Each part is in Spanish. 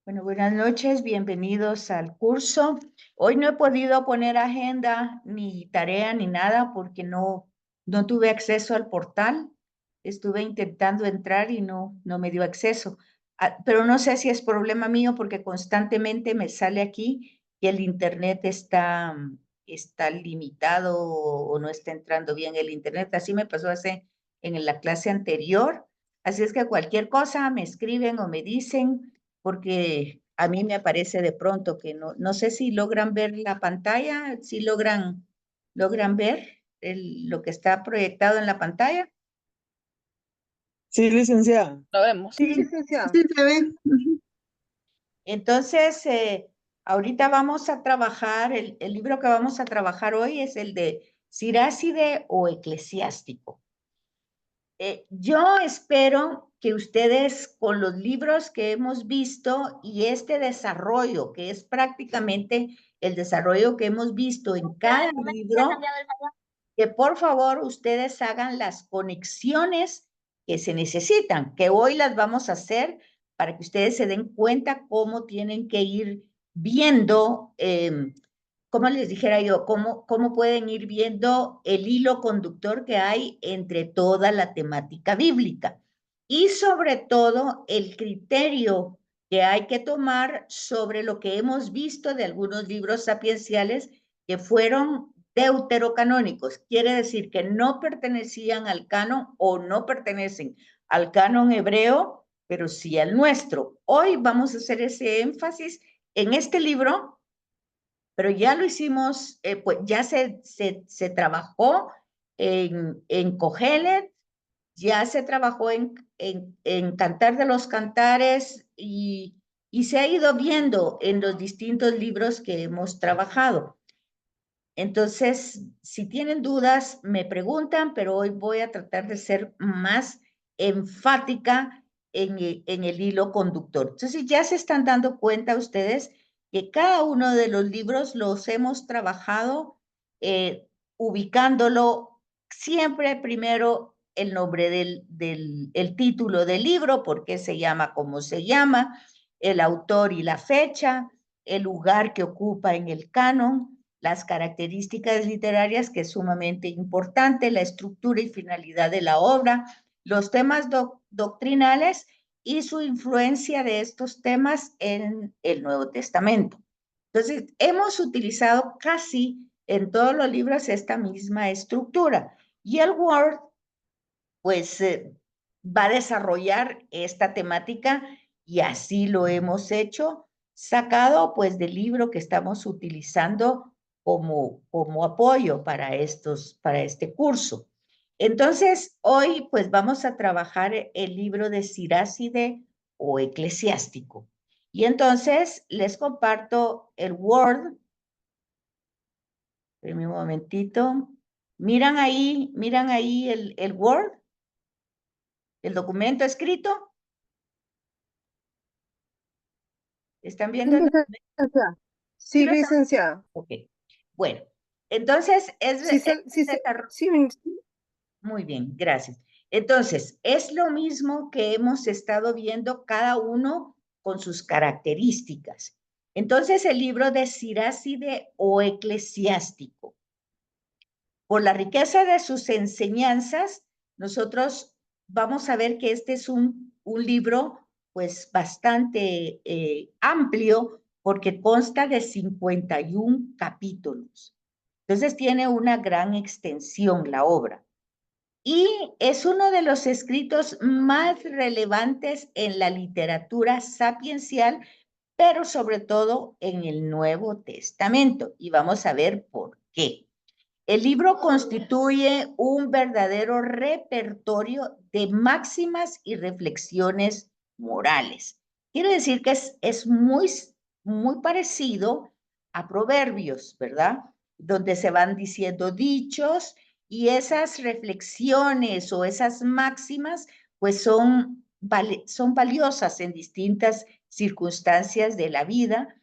Bueno, buenas noches, bienvenidos al curso. Hoy no he podido poner agenda, ni tarea, ni nada, porque no tuve acceso al portal. Estuve intentando entrar y no me dio acceso. Pero no sé si es problema mío, porque constantemente me sale aquí que el internet está limitado o no está entrando bien el internet. Así me pasó en la clase anterior. Así es que cualquier cosa me escriben o me dicen porque a mí me aparece de pronto que no sé si logran ver la pantalla, si logran ver lo que está proyectado en la pantalla. Sí, licenciada. Lo vemos. Sí, licenciada. Sí, se ve. Ujú. Entonces, ahorita vamos a trabajar, el libro que vamos a trabajar hoy es el de Siráside o Eclesiástico. Yo espero que ustedes con los libros que hemos visto y este desarrollo, que es prácticamente el desarrollo que hemos visto en cada libro, que por favor ustedes hagan las conexiones que se necesitan, que hoy las vamos a hacer para que ustedes se den cuenta cómo tienen que ir viendo como les dijera yo, cómo pueden ir viendo el hilo conductor que hay entre toda la temática bíblica y sobre todo el criterio que hay que tomar sobre lo que hemos visto de algunos libros sapienciales que fueron deuterocanónicos, quiere decir que no pertenecían al canon o no pertenecen al canon hebreo, pero sí al nuestro. Hoy vamos a hacer ese énfasis en este libro, pero ya lo hicimos, pues ya se trabajó en Cogelet, ya se trabajó en Cantar de los Cantares y se ha ido viendo en los distintos libros que hemos trabajado. Entonces, si tienen dudas, me preguntan, pero hoy voy a tratar de ser más enfática en el hilo conductor. Entonces, ya se están dando cuenta ustedes que cada uno de los libros los hemos trabajado ubicándolo siempre primero el nombre el título del libro, por qué se llama como se llama, el autor y la fecha, el lugar que ocupa en el canon, las características literarias, que es sumamente importante, la estructura y finalidad de la obra, los temas doctrinales y su influencia de estos temas en el Nuevo Testamento. Entonces, hemos utilizado casi en todos los libros esta misma estructura y el Word, pues, va a desarrollar esta temática y así lo hemos hecho, sacado pues del libro que estamos utilizando como apoyo para para este curso. Entonces, hoy pues vamos a trabajar el libro de Siráside o Eclesiástico. Y entonces les comparto el Word. Espérenme un momentito. Miran ahí el Word, el documento escrito. ¿Están Sí, viendo el documento? licenciada. ¿Sí Sí, lo están? licenciada. Ok. Bueno, entonces Sí, sí, muy bien, gracias. Entonces, es lo mismo que hemos estado viendo cada uno con sus características. Entonces, el libro de Siráside o Eclesiástico, por la riqueza de sus enseñanzas, nosotros vamos a ver que este es un libro pues bastante amplio porque consta de 51 capítulos. Entonces tiene una gran extensión la obra. Y es uno de los escritos más relevantes en la literatura sapiencial, pero sobre todo en el Nuevo Testamento. Y vamos a ver por qué. El libro constituye un verdadero repertorio de máximas y reflexiones morales. Quiere decir que es muy parecido a Proverbios, ¿verdad? Donde se van diciendo dichos y esas reflexiones o esas máximas pues son valiosas en distintas circunstancias de la vida,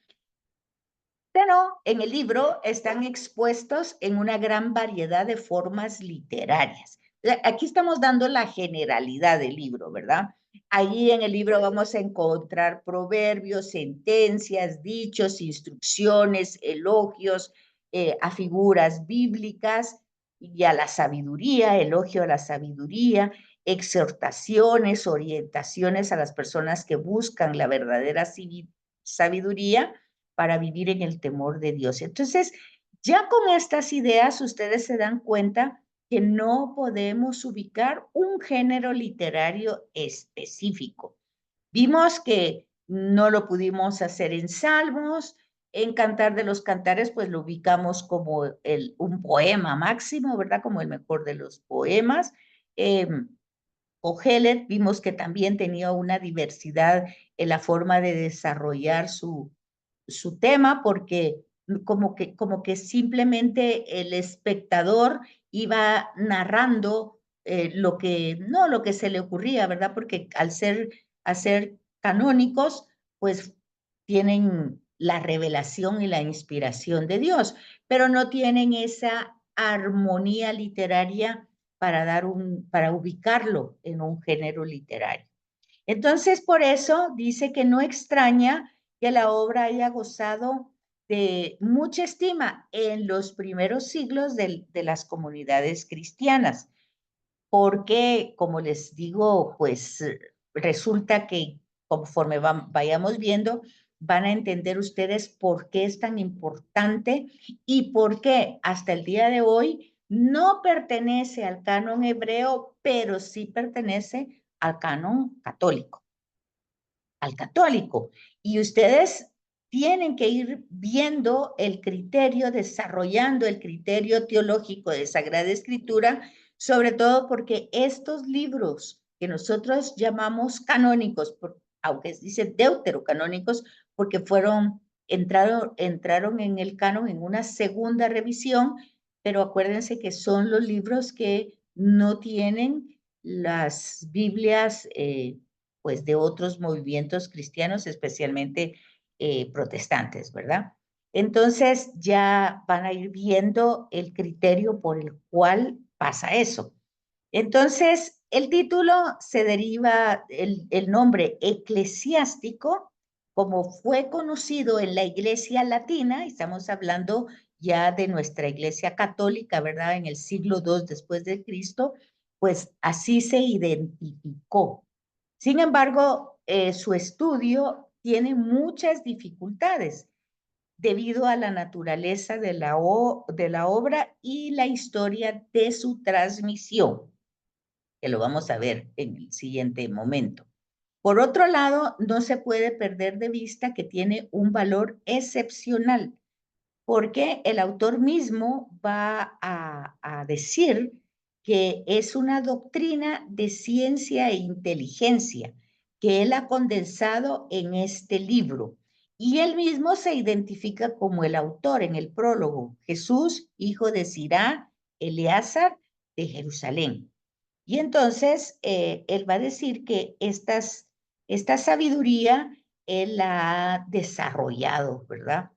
pero en el libro están expuestos en una gran variedad de formas literarias. Aquí estamos dando la generalidad del libro, ¿verdad? Allí en el libro vamos a encontrar proverbios, sentencias, dichos, instrucciones, elogios a figuras bíblicas y a la sabiduría, elogio a la sabiduría, exhortaciones, orientaciones a las personas que buscan la verdadera sabiduría para vivir en el temor de Dios. Entonces, ya con estas ideas ustedes se dan cuenta que no podemos ubicar un género literario específico. Vimos que no lo pudimos hacer en Salmos, en Cantar de los Cantares, pues lo ubicamos como un poema máximo, ¿verdad? Como el mejor de los poemas. Kohelet vimos que también tenía una diversidad en la forma de desarrollar su tema, porque como que simplemente el espectador iba narrando lo que se le ocurría, ¿verdad? Porque al ser canónicos, pues tienen la revelación y la inspiración de Dios, pero no tienen esa armonía literaria para ubicarlo en un género literario. Entonces, por eso dice que no extraña que la obra haya gozado de mucha estima en los primeros siglos de las comunidades cristianas, porque, como les digo, pues resulta que conforme vayamos viendo, van a entender ustedes por qué es tan importante y por qué hasta el día de hoy no pertenece al canon hebreo, pero sí pertenece al canon católico. Al católico. Y ustedes tienen que ir viendo el criterio, desarrollando el criterio teológico de Sagrada Escritura, sobre todo porque estos libros que nosotros llamamos canónicos, aunque dicen deuterocanónicos, porque entraron en el canon en una segunda revisión, pero acuérdense que son los libros que no tienen las Biblias pues de otros movimientos cristianos, especialmente protestantes, ¿verdad? Entonces ya van a ir viendo el criterio por el cual pasa eso. Entonces, el título se deriva, el nombre eclesiástico, como fue conocido en la iglesia latina, estamos hablando ya de nuestra iglesia católica, ¿verdad? En el siglo II después de Cristo, pues así se identificó. Sin embargo, su estudio tiene muchas dificultades debido a la naturaleza de la obra y la historia de su transmisión, que lo vamos a ver en el siguiente momento. Por otro lado, no se puede perder de vista que tiene un valor excepcional, porque el autor mismo va a decir que es una doctrina de ciencia e inteligencia que él ha condensado en este libro. Y él mismo se identifica como el autor en el prólogo, Jesús, hijo de Sirá, Eleazar, de Jerusalén. Y entonces él va a decir que esta sabiduría él la ha desarrollado, ¿verdad?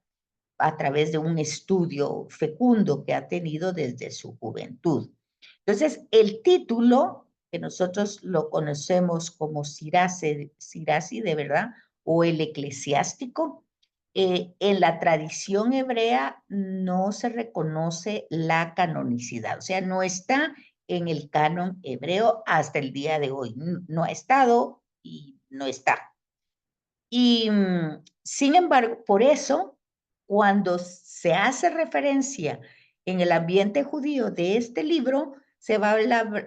A través de un estudio fecundo que ha tenido desde su juventud. Entonces, el título, que nosotros lo conocemos como Siracide, ¿verdad? O el eclesiástico, en la tradición hebrea no se reconoce la canonicidad, o sea, no está en el canon hebreo hasta el día de hoy. No ha estado y no está. Y sin embargo, por eso, cuando se hace referencia en el ambiente judío de este libro, se va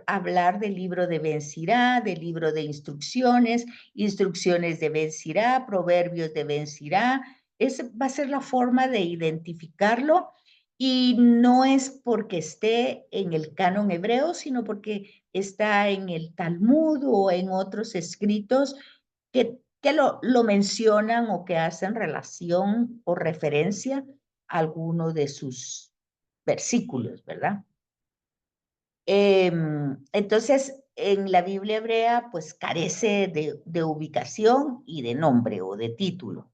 a hablar del libro de Ben Sirá, del libro de instrucciones, instrucciones de Ben Sirá, proverbios de Ben Sirá. Esa va a ser la forma de identificarlo y no es porque esté en el canon hebreo, sino porque está en el Talmud o en otros escritos que lo mencionan o que hacen relación o referencia a alguno de sus versículos, ¿verdad? Entonces, en la Biblia hebrea, pues carece de ubicación y de nombre o de título.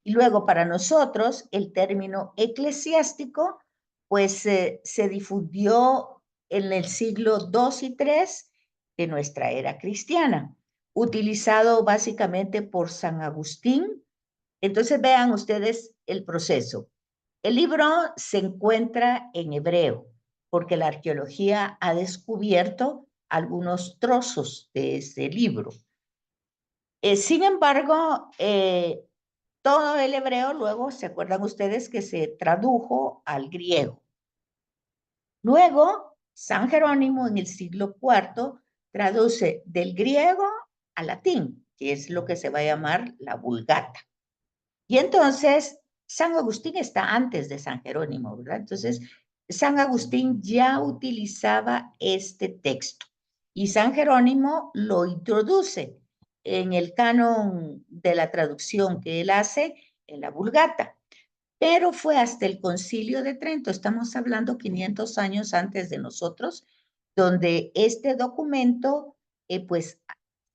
Y luego, para nosotros, el término eclesiástico, pues se difundió en el siglo II y III de nuestra era cristiana, utilizado básicamente por San Agustín. Entonces vean ustedes el proceso. El libro se encuentra en hebreo, porque la arqueología ha descubierto algunos trozos de ese libro. Sin embargo, todo el hebreo luego, ¿se acuerdan ustedes que se tradujo al griego? Luego, San Jerónimo en el siglo IV traduce del griego al latín, que es lo que se va a llamar la Vulgata. Y entonces, San Agustín está antes de San Jerónimo, ¿verdad? Entonces, San Agustín ya utilizaba este texto y San Jerónimo lo introduce en el canon de la traducción que él hace en la Vulgata. Pero fue hasta el Concilio de Trento, estamos hablando 500 años antes de nosotros, donde este documento, pues,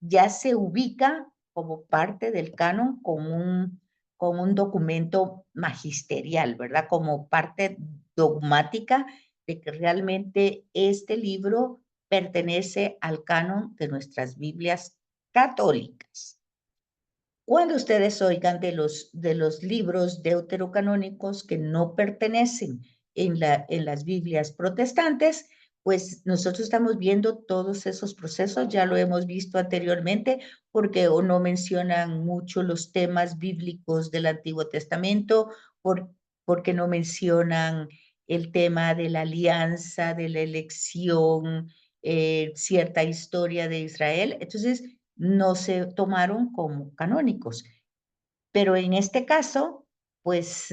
ya se ubica como parte del canon, como un documento magisterial, ¿verdad? Como parte dogmática de que realmente este libro pertenece al canon de nuestras Biblias católicas. Cuando ustedes oigan de los libros deuterocanónicos que no pertenecen en las Biblias protestantes, pues nosotros estamos viendo todos esos procesos, ya lo hemos visto anteriormente, porque o no mencionan mucho los temas bíblicos del Antiguo Testamento, porque no mencionan el tema de la alianza, de la elección, cierta historia de Israel. Entonces, no se tomaron como canónicos. Pero en este caso, pues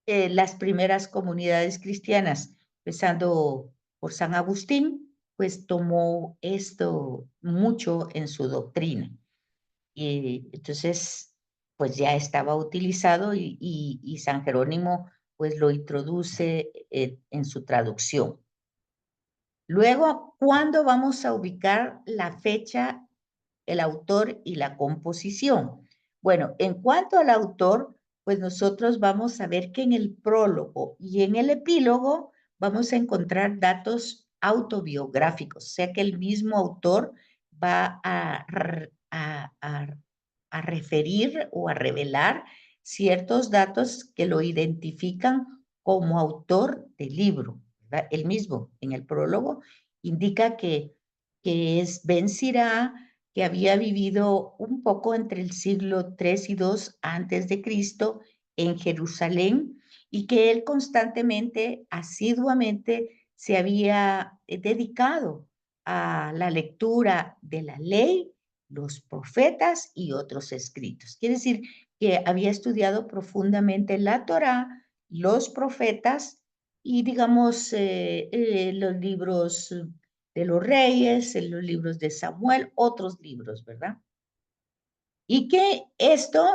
las primeras comunidades cristianas, empezando por San Agustín, pues tomó esto mucho en su doctrina. Y entonces, pues ya estaba utilizado y San Jerónimo pues lo introduce en su traducción. Luego, ¿cuándo vamos a ubicar la fecha, el autor y la composición? Bueno, en cuanto al autor, pues nosotros vamos a ver que en el prólogo y en el epílogo vamos a encontrar datos autobiográficos, o sea que el mismo autor va a referir o a revelar ciertos datos que lo identifican como autor del libro, ¿verdad? Él mismo en el prólogo indica que es Ben Sirá, que había vivido un poco entre el siglo III y II antes de Cristo en Jerusalén y que él constantemente, asiduamente, se había dedicado a la lectura de la ley, los profetas y otros escritos. Quiere decir que había estudiado profundamente la Torá, los profetas y, digamos, los libros de los reyes, en los libros de Samuel, otros libros, ¿verdad? Y que esto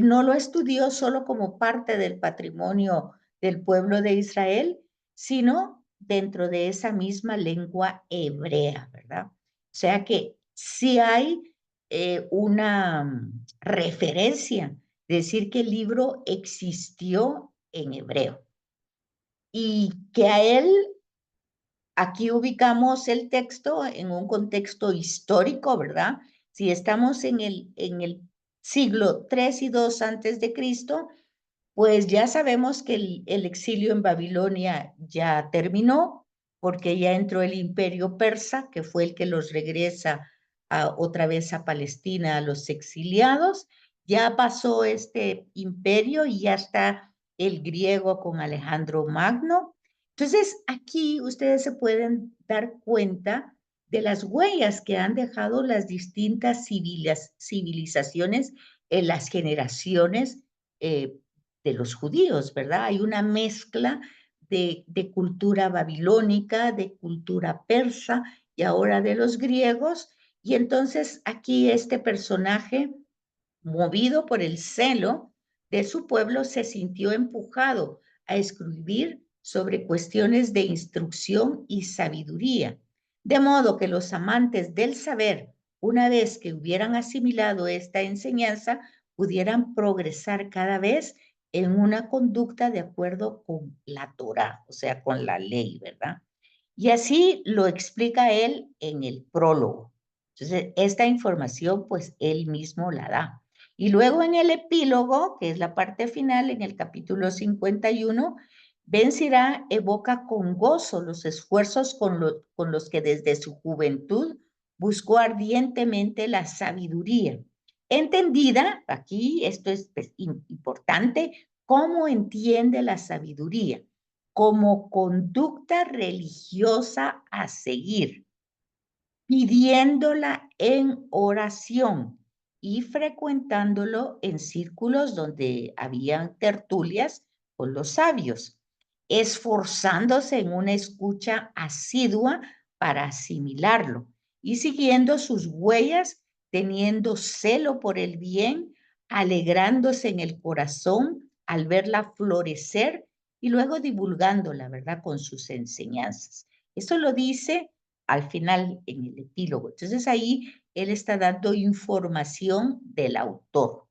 no lo estudió solo como parte del patrimonio del pueblo de Israel, sino dentro de esa misma lengua hebrea, ¿verdad? O sea que sí hay una referencia, decir que el libro existió en hebreo y que a él aquí ubicamos el texto en un contexto histórico, ¿verdad? Si estamos en el siglo III y II antes de Cristo, pues ya sabemos que el exilio en Babilonia ya terminó, porque ya entró el imperio persa, que fue el que los regresa otra vez a Palestina a los exiliados. Ya pasó este imperio y ya está el griego con Alejandro Magno. Entonces, aquí ustedes se pueden dar cuenta de las huellas que han dejado las distintas civilizaciones en las generaciones de los judíos, ¿verdad? Hay una mezcla de cultura babilónica, de cultura persa y ahora de los griegos. Y entonces aquí este personaje, movido por el celo de su pueblo, se sintió empujado a escribir sobre cuestiones de instrucción y sabiduría. De modo que los amantes del saber, una vez que hubieran asimilado esta enseñanza, pudieran progresar cada vez en una conducta de acuerdo con la Torá, o sea, con la ley, ¿verdad? Y así lo explica él en el prólogo. Entonces, esta información, pues, él mismo la da. Y luego en el epílogo, que es la parte final, en el capítulo 51, Ben Sirá evoca con gozo los esfuerzos con los que desde su juventud buscó ardientemente la sabiduría. Entendida, aquí esto es pues, importante, cómo entiende la sabiduría como conducta religiosa a seguir, pidiéndola en oración y frecuentándolo en círculos donde habían tertulias con los sabios, esforzándose en una escucha asidua para asimilarlo y siguiendo sus huellas, teniendo celo por el bien, alegrándose en el corazón al verla florecer y luego divulgándola, ¿verdad?, con sus enseñanzas. Eso lo dice al final en el epílogo. Entonces ahí él está dando información del autor.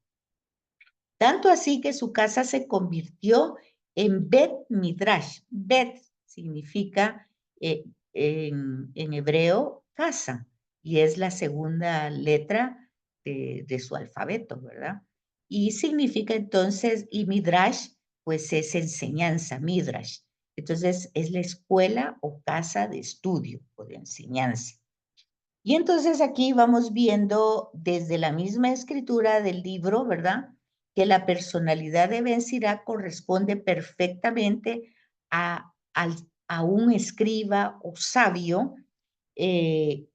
Tanto así que su casa se convirtió en Bet Midrash. Bet significa en hebreo casa y es la segunda letra de su alfabeto, ¿verdad? Y significa entonces, y Midrash, pues es enseñanza, Midrash. Entonces es la escuela o casa de estudio o de enseñanza. Y entonces aquí vamos viendo desde la misma escritura del libro, ¿verdad?, que la personalidad de Ben Sirá corresponde perfectamente a un escriba o sabio en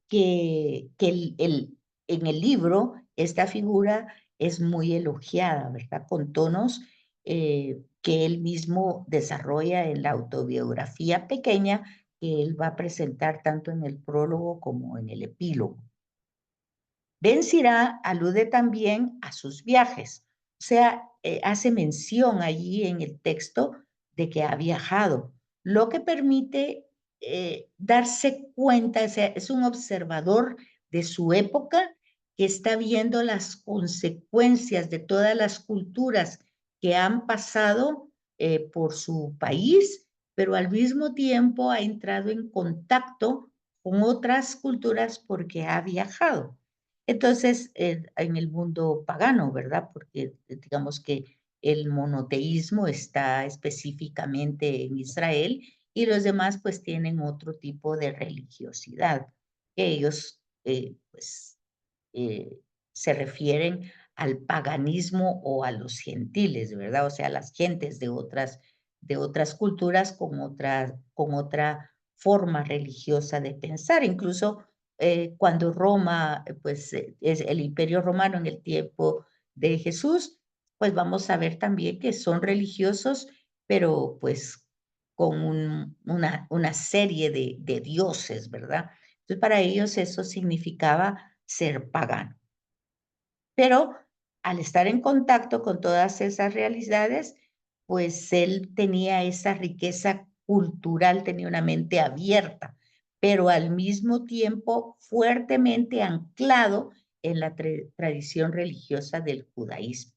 el libro esta figura es muy elogiada, ¿verdad?, con tonos que él mismo desarrolla en la autobiografía pequeña que él va a presentar tanto en el prólogo como en el epílogo. Ben Sirá alude también a sus viajes, o sea, hace mención allí en el texto de que ha viajado, lo que permite darse cuenta, o sea, es un observador de su época que está viendo las consecuencias de todas las culturas que han pasado por su país, pero al mismo tiempo ha entrado en contacto con otras culturas porque ha viajado. Entonces, en el mundo pagano, ¿verdad? Porque digamos que el monoteísmo está específicamente en Israel y los demás pues tienen otro tipo de religiosidad, que ellos pues se refieren al paganismo o a los gentiles, ¿verdad? O sea, las gentes de otras culturas con otra forma religiosa de pensar. Incluso cuando Roma, pues es el Imperio Romano en el tiempo de Jesús, pues vamos a ver también que son religiosos, pero pues con una serie de dioses, ¿verdad? Entonces para ellos eso significaba ser pagano. Pero al estar en contacto con todas esas realidades, pues él tenía esa riqueza cultural, tenía una mente abierta, pero al mismo tiempo fuertemente anclado en la tradición religiosa del judaísmo.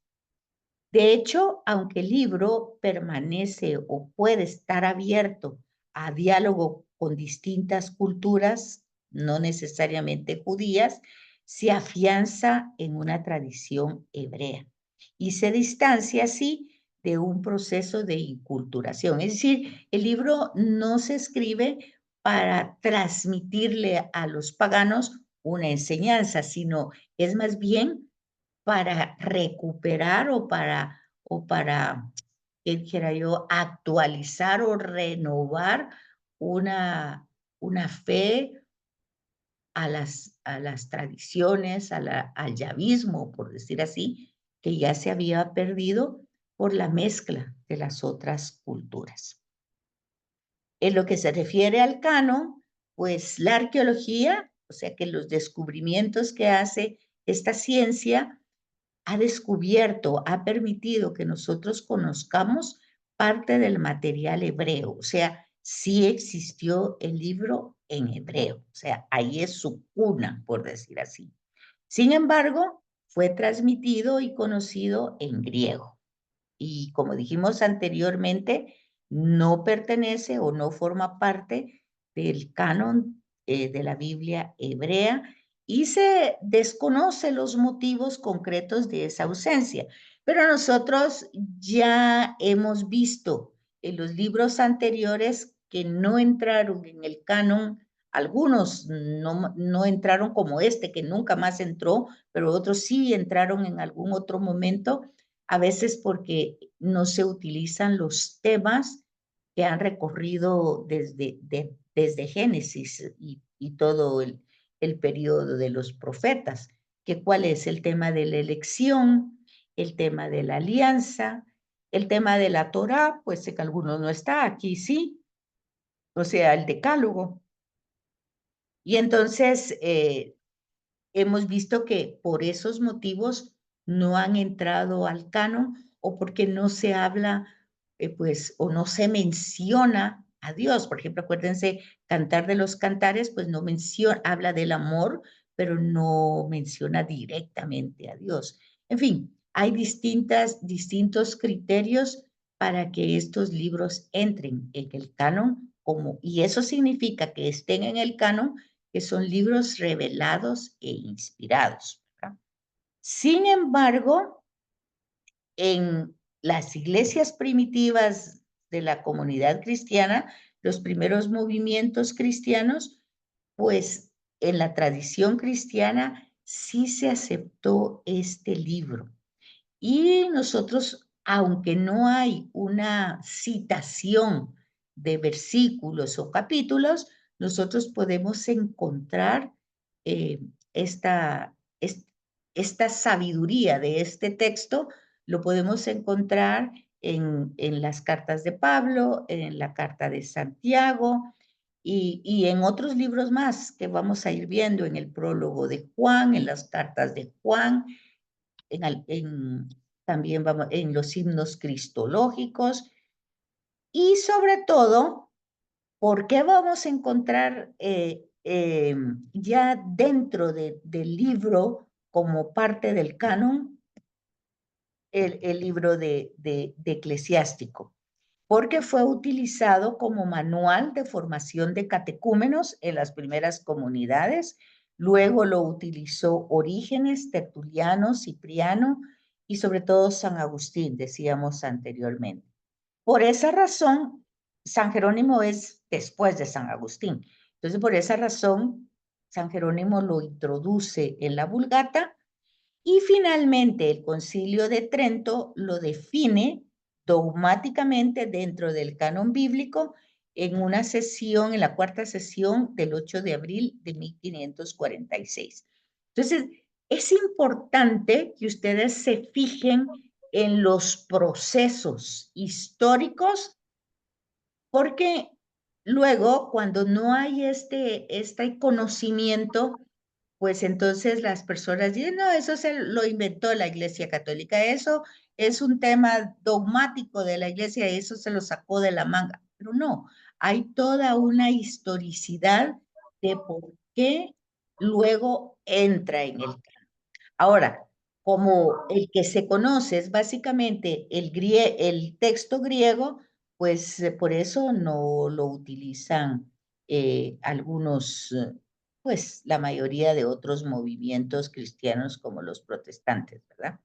De hecho, aunque el libro permanece o puede estar abierto a diálogo con distintas culturas, no necesariamente judías, se afianza en una tradición hebrea y se distancia así de un proceso de inculturación. Es decir, el libro no se escribe para transmitirle a los paganos una enseñanza, sino es más bien para recuperar o para, ¿qué dijera yo?, actualizar o renovar una fe a las tradiciones, al yavismo, por decir así, que ya se había perdido por la mezcla de las otras culturas. En lo que se refiere al canon, pues la arqueología, o sea que los descubrimientos que hace esta ciencia, ha descubierto, ha permitido que nosotros conozcamos parte del material hebreo, o sea, sí existió el libro en hebreo, o sea, ahí es su cuna, por decir así. Sin embargo, fue transmitido y conocido en griego. Y como dijimos anteriormente, no pertenece o no forma parte del canon de la Biblia hebrea y se desconoce los motivos concretos de esa ausencia. Pero nosotros ya hemos visto en los libros anteriores que no entraron en el canon, algunos no entraron como este, que nunca más entró, pero otros sí entraron en algún otro momento, a veces porque no se utilizan los temas que han recorrido desde Génesis y todo el periodo de los profetas, que cuál es el tema de la elección, el tema de la alianza, el tema de la Torá, pues que algunos no está, aquí sí, o sea, el decálogo. Y entonces hemos visto que por esos motivos no han entrado al canon o porque no se habla, pues, o no se menciona a Dios. Por ejemplo, acuérdense, Cantar de los Cantares, pues no menciona, habla del amor, pero no menciona directamente a Dios. En fin, hay distintos criterios para que estos libros entren en el canon, y eso significa que estén en el canon, que son libros revelados e inspirados, ¿verdad? Sin embargo, en las iglesias primitivas de la comunidad cristiana, los primeros movimientos cristianos, pues en la tradición cristiana sí se aceptó este libro. Y nosotros, aunque no hay una citación de versículos o capítulos, nosotros podemos encontrar eh, esta, esta sabiduría de este texto, lo podemos encontrar en las cartas de Pablo, en la carta de Santiago y en otros libros más que vamos a ir viendo, en el prólogo de Juan, en las cartas de Juan, también vamos en los himnos cristológicos y sobre todo, ¿por qué vamos a encontrar ya dentro del libro como parte del canon el libro de Eclesiástico? Porque fue utilizado como manual de formación de catecúmenos en las primeras comunidades, luego lo utilizó Orígenes, Tertuliano, Cipriano y sobre todo San Agustín, decíamos anteriormente. Por esa razón, San Jerónimo es después de San Agustín. Entonces, por esa razón, San Jerónimo lo introduce en la Vulgata y finalmente el Concilio de Trento lo define dogmáticamente dentro del canon bíblico en una sesión, en la cuarta sesión del 8 de abril de 1546. Entonces, es importante que ustedes se fijen en los procesos históricos, porque luego, cuando no hay este conocimiento, pues entonces las personas dicen, no, eso se lo inventó la Iglesia Católica, eso es un tema dogmático de la Iglesia, eso se lo sacó de la manga. Pero no, hay toda una historicidad de por qué luego entra en el canon. Ahora, como el que se conoce es básicamente el texto griego, pues por eso no lo utilizan algunos, pues la mayoría de otros movimientos cristianos como los protestantes, ¿verdad?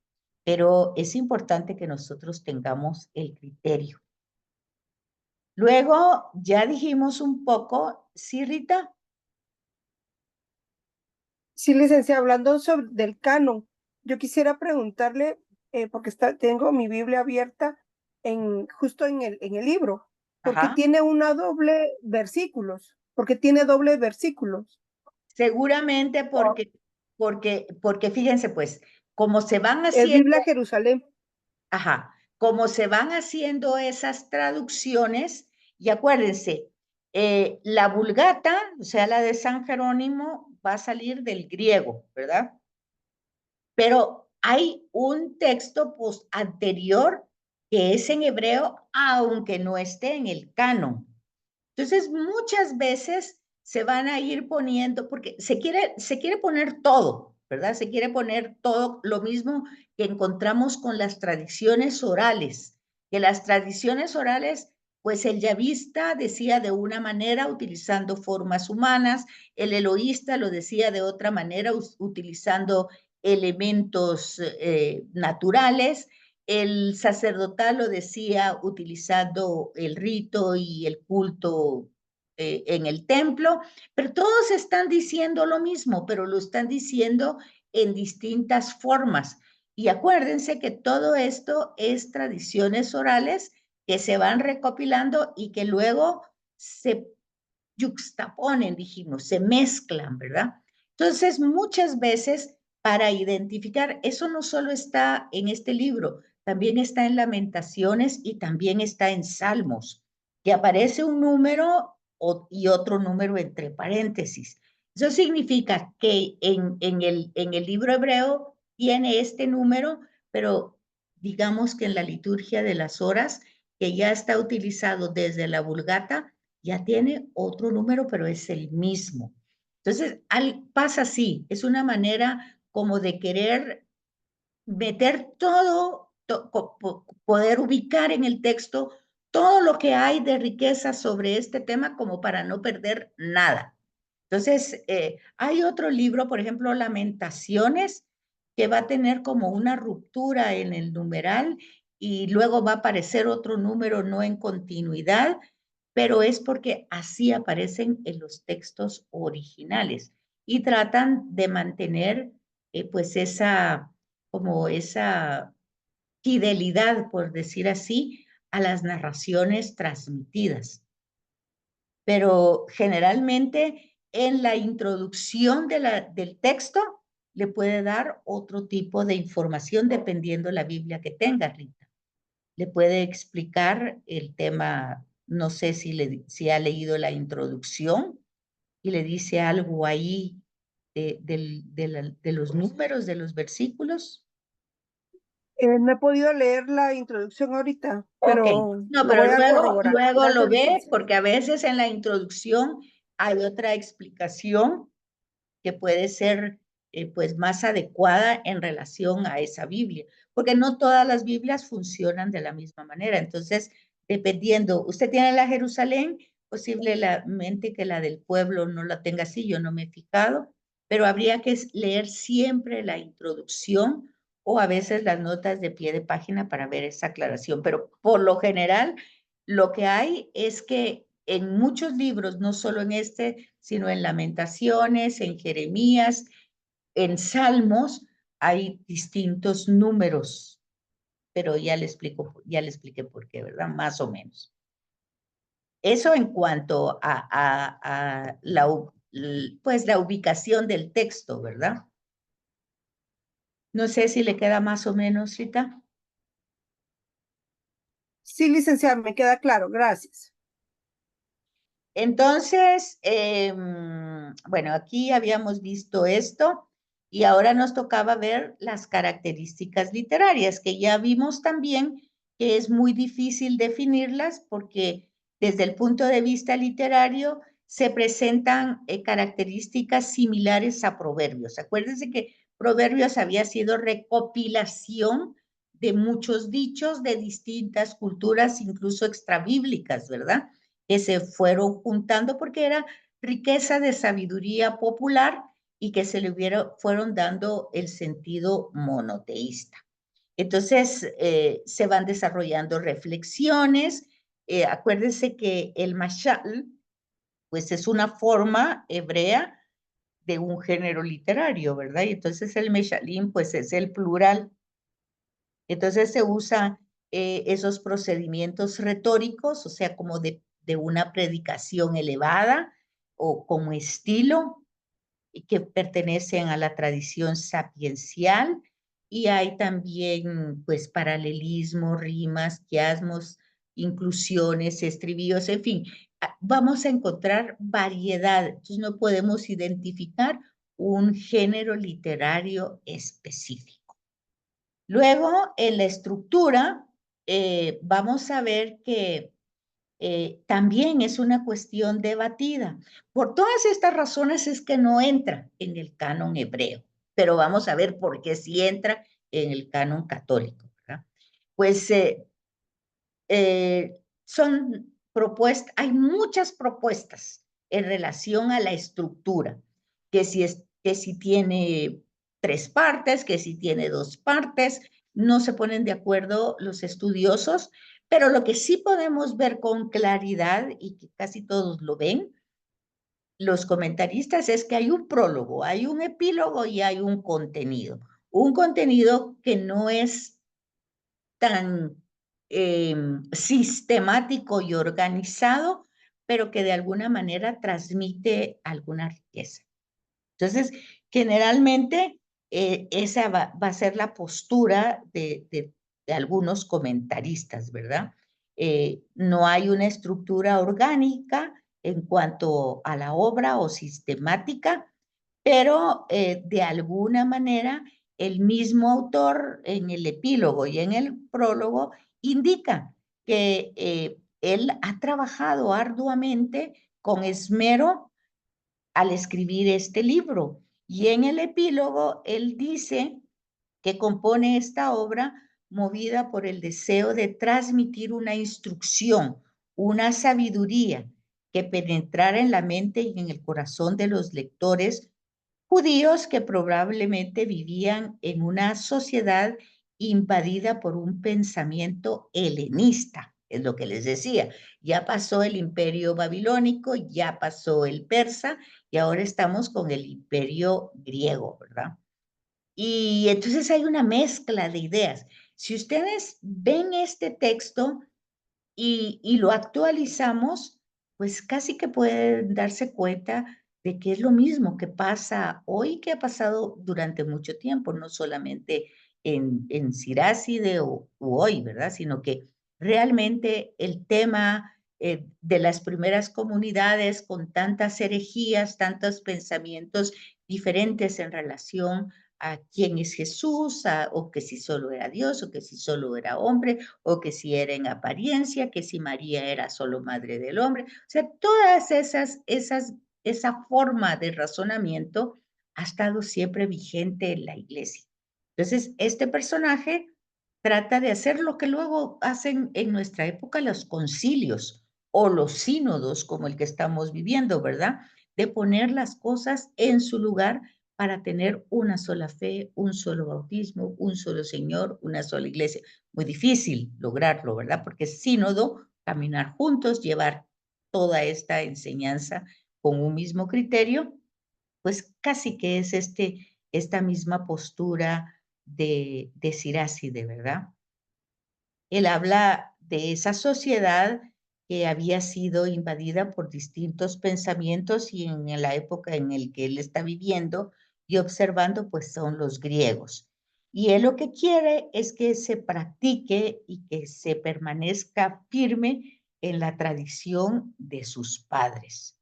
Pero es importante que nosotros tengamos el criterio. Luego, ya dijimos un poco, ¿sí, Rita? Sí, licenciada, hablando del canon, yo quisiera preguntarle, porque tengo mi Biblia abierta justo en el libro, porque Ajá. tiene una doble versículos, porque tiene doble versículos. Seguramente porque fíjense pues, como se van Es haciendo, Biblia Jerusalén. ajá, como se van haciendo esas traducciones, y acuérdense, la Vulgata, o sea, la de San Jerónimo, va a salir del griego, ¿verdad? Pero hay un texto anterior que es en hebreo, aunque no esté en el canon. Entonces, muchas veces se van a ir poniendo, porque se quiere poner todo, ¿verdad? Se quiere poner todo lo mismo que encontramos con las tradiciones orales, que las tradiciones orales, pues el yavista decía de una manera utilizando formas humanas, el eloísta lo decía de otra manera utilizando elementos naturales, el sacerdotal lo decía utilizando el rito y el culto en el templo, pero todos están diciendo lo mismo, pero lo están diciendo en distintas formas. Y acuérdense que todo esto es tradiciones orales que se van recopilando y que luego se yuxtaponen, dijimos, se mezclan, ¿verdad? Entonces, muchas veces para identificar, eso no solo está en este libro, también está en Lamentaciones y también está en Salmos, que aparece un número y otro número entre paréntesis. Eso significa que en el libro hebreo tiene este número, pero digamos que en la liturgia de las horas, que ya está utilizado desde la Vulgata, ya tiene otro número, pero es el mismo. Entonces, pasa así, es una manera como de querer meter todo, poder ubicar en el texto todo lo que hay de riqueza sobre este tema como para no perder nada. Entonces, hay otro libro, por ejemplo, Lamentaciones, que va a tener como una ruptura en el numeral y luego va a aparecer otro número no en continuidad, pero es porque así aparecen en los textos originales y tratan de mantener pues como esa fidelidad, por decir así, a las narraciones transmitidas. Pero generalmente en la introducción del texto le puede dar otro tipo de información dependiendo la Biblia que tenga, Rita. Le puede explicar el tema, no sé si ha leído la introducción y le dice algo ahí de los números, de los versículos. No he podido leer la introducción ahorita, Ok, pero no, lo pero voy a corroborar. luego lo Gracias, ve licenciada. porque a veces en la introducción hay otra explicación que puede ser pues más adecuada en relación a esa Biblia, porque no todas las Biblias funcionan de la misma manera. Entonces, dependiendo, usted tiene la Jerusalén, posiblemente que la del pueblo no la tenga así, yo no me he fijado, pero habría que leer siempre la introducción o a veces las notas de pie de página para ver esa aclaración. Pero por lo general, lo que hay es que en muchos libros, no solo en este, sino en Lamentaciones, en Jeremías, en Salmos, hay distintos números, pero ya le expliqué por qué, ¿verdad? Más o menos. Eso en cuanto a pues la ubicación del texto, ¿verdad? No sé si le queda más o menos, Rita. Sí, licenciada, me queda claro. Gracias. Entonces, bueno, aquí habíamos visto esto y ahora nos tocaba ver las características literarias, que ya vimos también que es muy difícil definirlas porque desde el punto de vista literario se presentan características similares a Proverbios. Acuérdense que Proverbios había sido recopilación de muchos dichos de distintas culturas, incluso extrabíblicas, ¿verdad? Que se fueron juntando porque era riqueza de sabiduría popular y que fueron dando el sentido monoteísta. Entonces, se van desarrollando reflexiones. Acuérdense que el mashal, pues es una forma hebrea de un género literario, ¿verdad? Y entonces el meshalim, pues es el plural. Entonces se usa esos procedimientos retóricos, o sea, como de una predicación elevada o como estilo que pertenecen a la tradición sapiencial y hay también pues paralelismo, rimas, quiasmos, inclusiones, estribillos, en fin, vamos a encontrar variedad, entonces no podemos identificar un género literario específico. Luego, en la estructura, vamos a ver que también es una cuestión debatida. Por todas estas razones es que no entra en el canon hebreo, pero vamos a ver por qué sí entra en el canon católico, ¿verdad? Pues son hay muchas propuestas en relación a la estructura, que si tiene 3 partes, que si tiene 2 partes, no se ponen de acuerdo los estudiosos, pero lo que sí podemos ver con claridad y que casi todos lo ven, los comentaristas, es que hay un prólogo, hay un epílogo y hay un contenido. Un contenido que no es tan sistemático y organizado, pero que de alguna manera transmite alguna riqueza. Entonces, generalmente esa va a ser la postura de algunos comentaristas, ¿verdad? No hay una estructura orgánica en cuanto a la obra o sistemática, pero de alguna manera el mismo autor en el epílogo y en el prólogo indica que él ha trabajado arduamente con esmero al escribir este libro. Y en el epílogo él dice que compone esta obra movida por el deseo de transmitir una instrucción, una sabiduría que penetrara en la mente y en el corazón de los lectores judíos que probablemente vivían en una sociedad invadida por un pensamiento helenista, es lo que les decía. Ya pasó el imperio babilónico, ya pasó el persa y ahora estamos con el imperio griego, ¿verdad? Y entonces hay una mezcla de ideas. Si ustedes ven este texto, y lo actualizamos, pues casi que pueden darse cuenta de que es lo mismo que pasa hoy, que ha pasado durante mucho tiempo, no solamente en Siráside u hoy, ¿verdad? Sino que realmente el tema de las primeras comunidades con tantas herejías, tantos pensamientos diferentes en relación a quién es Jesús, o que si solo era Dios, o que si solo era hombre, o que si era en apariencia, que si María era solo madre del hombre. O sea, todas esa forma de razonamiento ha estado siempre vigente en la iglesia. Entonces, este personaje trata de hacer lo que luego hacen en nuestra época los concilios o los sínodos, como el que estamos viviendo, ¿verdad? De poner las cosas en su lugar para tener una sola fe, un solo bautismo, un solo Señor, una sola iglesia. Muy difícil lograrlo, ¿verdad? Porque es sínodo, caminar juntos, llevar toda esta enseñanza con un mismo criterio, pues casi que es esta misma postura de Siráside, ¿verdad? Él habla de esa sociedad que había sido invadida por distintos pensamientos y en la época en la que él está viviendo y observando, pues son los griegos. Y él lo que quiere es que se practique y que se permanezca firme en la tradición de sus padres.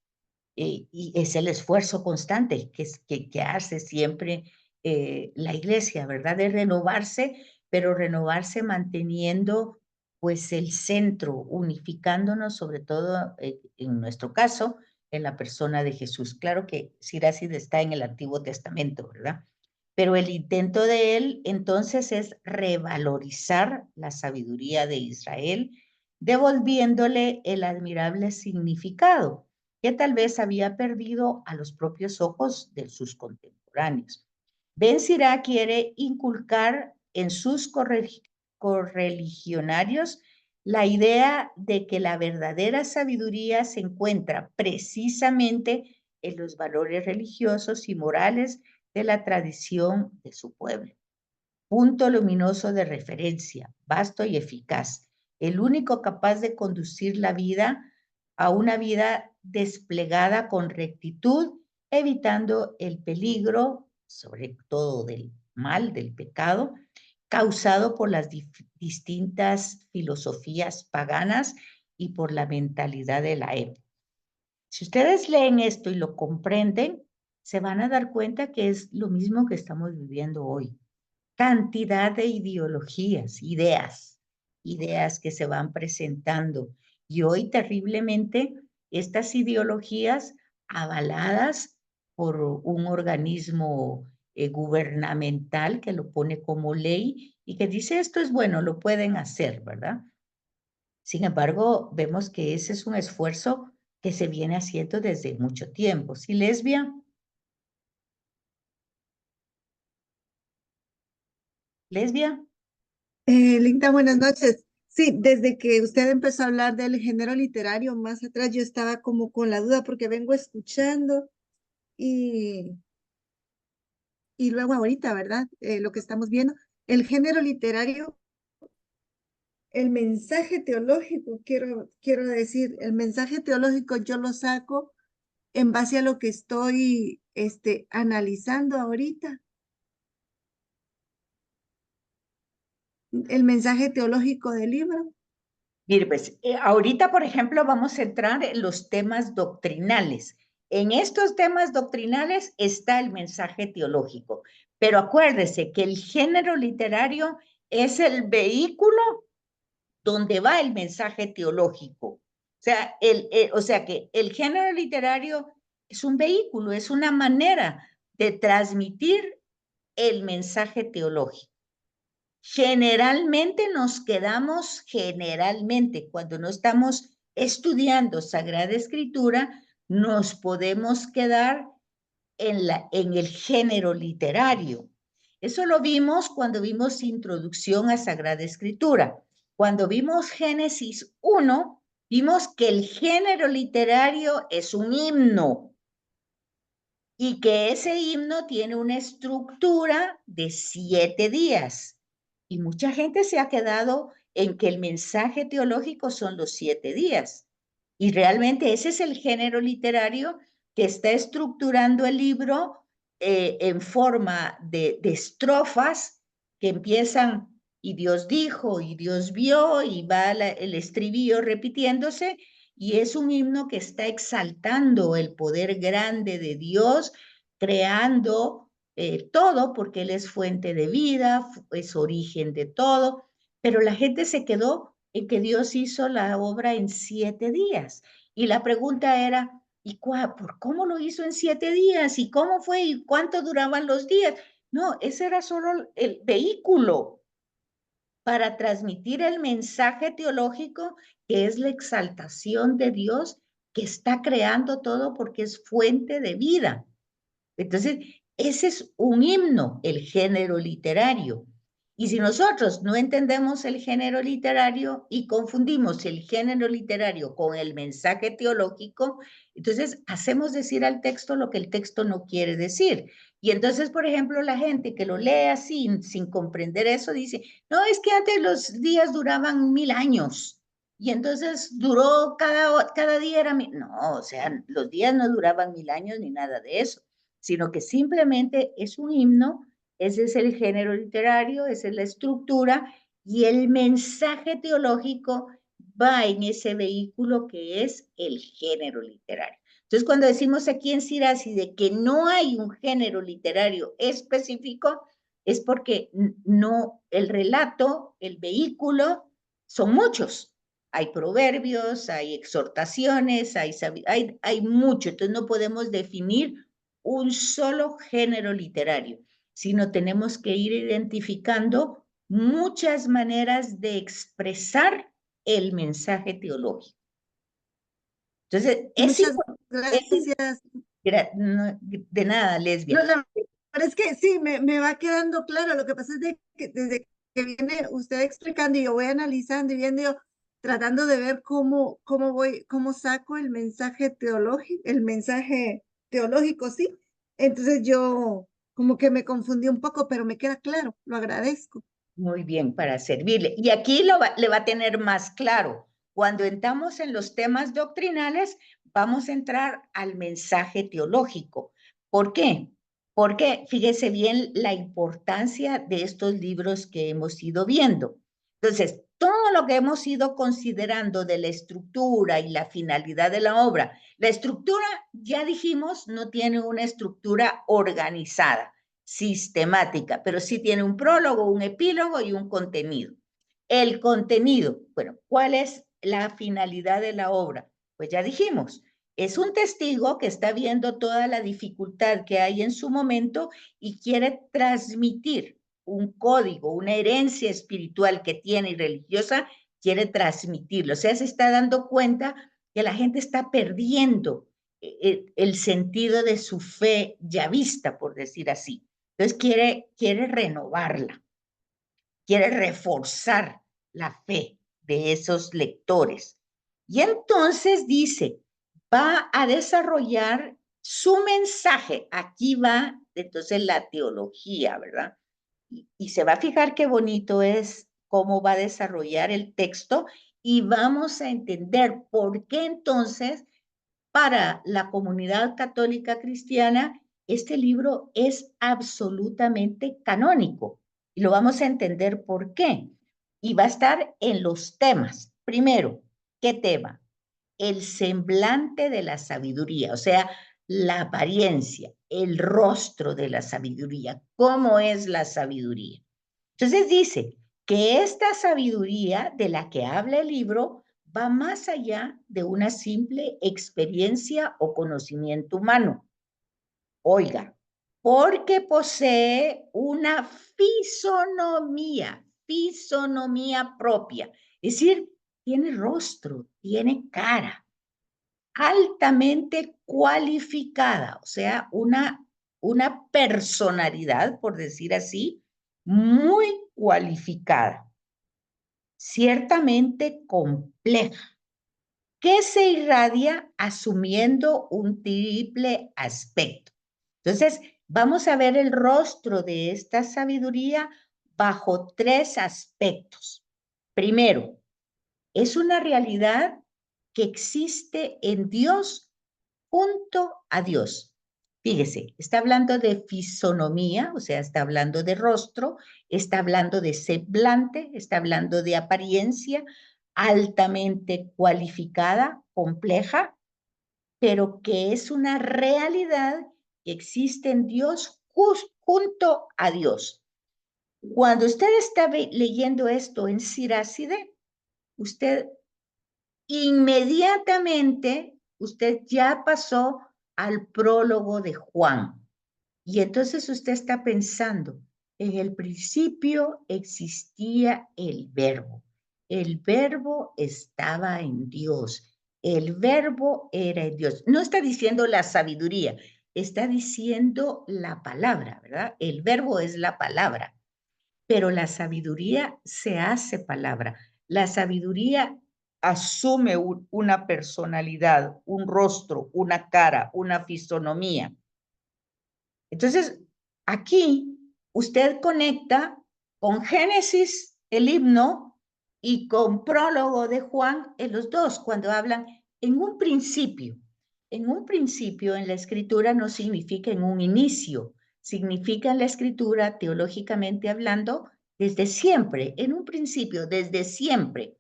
Y es el esfuerzo constante que hace siempre la iglesia, ¿verdad? De renovarse, pero renovarse manteniendo pues el centro, unificándonos sobre todo en nuestro caso, en la persona de Jesús. Claro que Siráside está en el Antiguo Testamento, ¿verdad? Pero el intento de él entonces es revalorizar la sabiduría de Israel, devolviéndole el admirable significado que tal vez había perdido a los propios ojos de sus contemporáneos. Ben Sirá quiere inculcar en sus correligionarios la idea de que la verdadera sabiduría se encuentra precisamente en los valores religiosos y morales de la tradición de su pueblo. Punto luminoso de referencia, vasto y eficaz, el único capaz de conducir la vida a una vida desplegada con rectitud, evitando el peligro, sobre todo del mal, del pecado, causado por las distintas filosofías paganas y por la mentalidad de la época. Si ustedes leen esto y lo comprenden, se van a dar cuenta que es lo mismo que estamos viviendo hoy. Cantidad de ideologías, ideas que se van presentando. Y hoy terriblemente estas ideologías avaladas por un organismo gubernamental que lo pone como ley y que dice esto es bueno, lo pueden hacer, ¿verdad? Sin embargo, vemos que ese es un esfuerzo que se viene haciendo desde mucho tiempo. ¿Sí, Lesbia? ¿Lesbia? Linda, buenas noches. Sí, desde que usted empezó a hablar del género literario, más atrás yo estaba como con la duda porque vengo escuchando y, y luego ahorita, ¿verdad? Lo que estamos viendo, el género literario, el mensaje teológico, quiero decir, el mensaje teológico yo lo saco en base a lo que estoy analizando ahorita. El mensaje teológico del libro. Mire, pues ahorita, por ejemplo, vamos a entrar en los temas doctrinales. En estos temas doctrinales está el mensaje teológico, pero acuérdese que el género literario es el vehículo donde va el mensaje teológico. O sea que el género literario es un vehículo, es una manera de transmitir el mensaje teológico. Generalmente nos quedamos, cuando no estamos estudiando Sagrada Escritura, nos podemos quedar en el género literario. Eso lo vimos cuando vimos Introducción a Sagrada Escritura. Cuando vimos Génesis 1, vimos que el género literario es un himno y que ese himno tiene una estructura de 7 días. Y mucha gente se ha quedado en que el mensaje teológico son los 7 días. Y realmente ese es el género literario que está estructurando el libro en forma de estrofas que empiezan y Dios dijo, y Dios vio, y va el estribillo repitiéndose, y es un himno que está exaltando el poder grande de Dios, creando todo, porque Él es fuente de vida, es origen de todo, pero la gente se quedó en que Dios hizo la obra en 7 días. Y la pregunta era, ¿y por cómo lo hizo en 7 días? ¿Y cómo fue? ¿Y cuánto duraban los días? No, ese era solo el vehículo para transmitir el mensaje teológico que es la exaltación de Dios que está creando todo porque es fuente de vida. Entonces, ese es un himno, el género literario. Y si nosotros no entendemos el género literario y confundimos el género literario con el mensaje teológico, entonces hacemos decir al texto lo que el texto no quiere decir. Y entonces, por ejemplo, la gente que lo lee así, sin comprender eso, dice, no, es que antes los días duraban 1000 años. Y entonces duró cada día era... No, o sea, los días no duraban 1000 años ni nada de eso, sino que simplemente es un himno, ese es el género literario, esa es la estructura, y el mensaje teológico va en ese vehículo que es el género literario. Entonces, cuando decimos aquí en Sirasi de que no hay un género literario específico, es porque no, el relato, el vehículo, son muchos. Hay proverbios, hay exhortaciones, hay mucho, entonces no podemos definir un solo género literario, sino tenemos que ir identificando muchas maneras de expresar el mensaje teológico. Entonces, Muchas gracias. de nada, Lesbia. No, la verdad es que sí, me va quedando claro. Lo que pasa es que desde que viene usted explicando y yo voy analizando y viendo, yo, tratando de ver cómo saco el mensaje teológico, sí. Entonces yo como que me confundí un poco, pero me queda claro, lo agradezco. Muy bien, para servirle. Y aquí le va a tener más claro. Cuando entramos en los temas doctrinales, vamos a entrar al mensaje teológico. ¿Por qué? Porque fíjese bien la importancia de estos libros que hemos ido viendo. Entonces, todo lo que hemos ido considerando de la estructura y la finalidad de la obra, la estructura, ya dijimos, no tiene una estructura organizada, sistemática, pero sí tiene un prólogo, un epílogo y un contenido. El contenido, bueno, ¿cuál es la finalidad de la obra? Pues ya dijimos, es un testigo que está viendo toda la dificultad que hay en su momento y quiere transmitir un código, una herencia espiritual que tiene y religiosa, quiere transmitirlo. O sea, se está dando cuenta que la gente está perdiendo el sentido de su fe ya vista, por decir así. Entonces quiere renovarla, quiere reforzar la fe de esos lectores. Y entonces dice, va a desarrollar su mensaje. Aquí va entonces la teología, ¿verdad? Y se va a fijar qué bonito es cómo va a desarrollar el texto y vamos a entender por qué entonces para la comunidad católica cristiana este libro es absolutamente canónico. Y lo vamos a entender por qué. Y va a estar en los temas. Primero, ¿qué tema? El semblante de la sabiduría, o sea, la apariencia, el rostro de la sabiduría. ¿Cómo es la sabiduría? Entonces dice que esta sabiduría de la que habla el libro va más allá de una simple experiencia o conocimiento humano. Oiga, porque posee una fisonomía propia. Es decir, tiene rostro, tiene cara, altamente cualificada, o sea, una personalidad, por decir así, muy cualificada, ciertamente compleja, que se irradia asumiendo un triple aspecto. Entonces, vamos a ver el rostro de esta sabiduría bajo tres aspectos. Primero, es una realidad que existe en Dios junto a Dios. Fíjese, está hablando de fisonomía, o sea, está hablando de rostro, está hablando de semblante, está hablando de apariencia altamente cualificada, compleja, pero que es una realidad que existe en Dios junto a Dios. Cuando usted está leyendo esto en Siráside, usted inmediatamente usted ya pasó al prólogo de Juan. Y entonces usted está pensando, en el principio existía el verbo. El verbo estaba en Dios. El verbo era en Dios. No está diciendo la sabiduría, está diciendo la palabra, ¿verdad? El verbo es la palabra, pero la sabiduría se hace palabra. La sabiduría asume una personalidad, un rostro, una cara, una fisonomía. Entonces, aquí usted conecta con Génesis, el himno, y con prólogo de Juan en los dos, cuando hablan en un principio. En un principio en la escritura no significa en un inicio, significa en la escritura, teológicamente hablando, desde siempre, en un principio, desde siempre,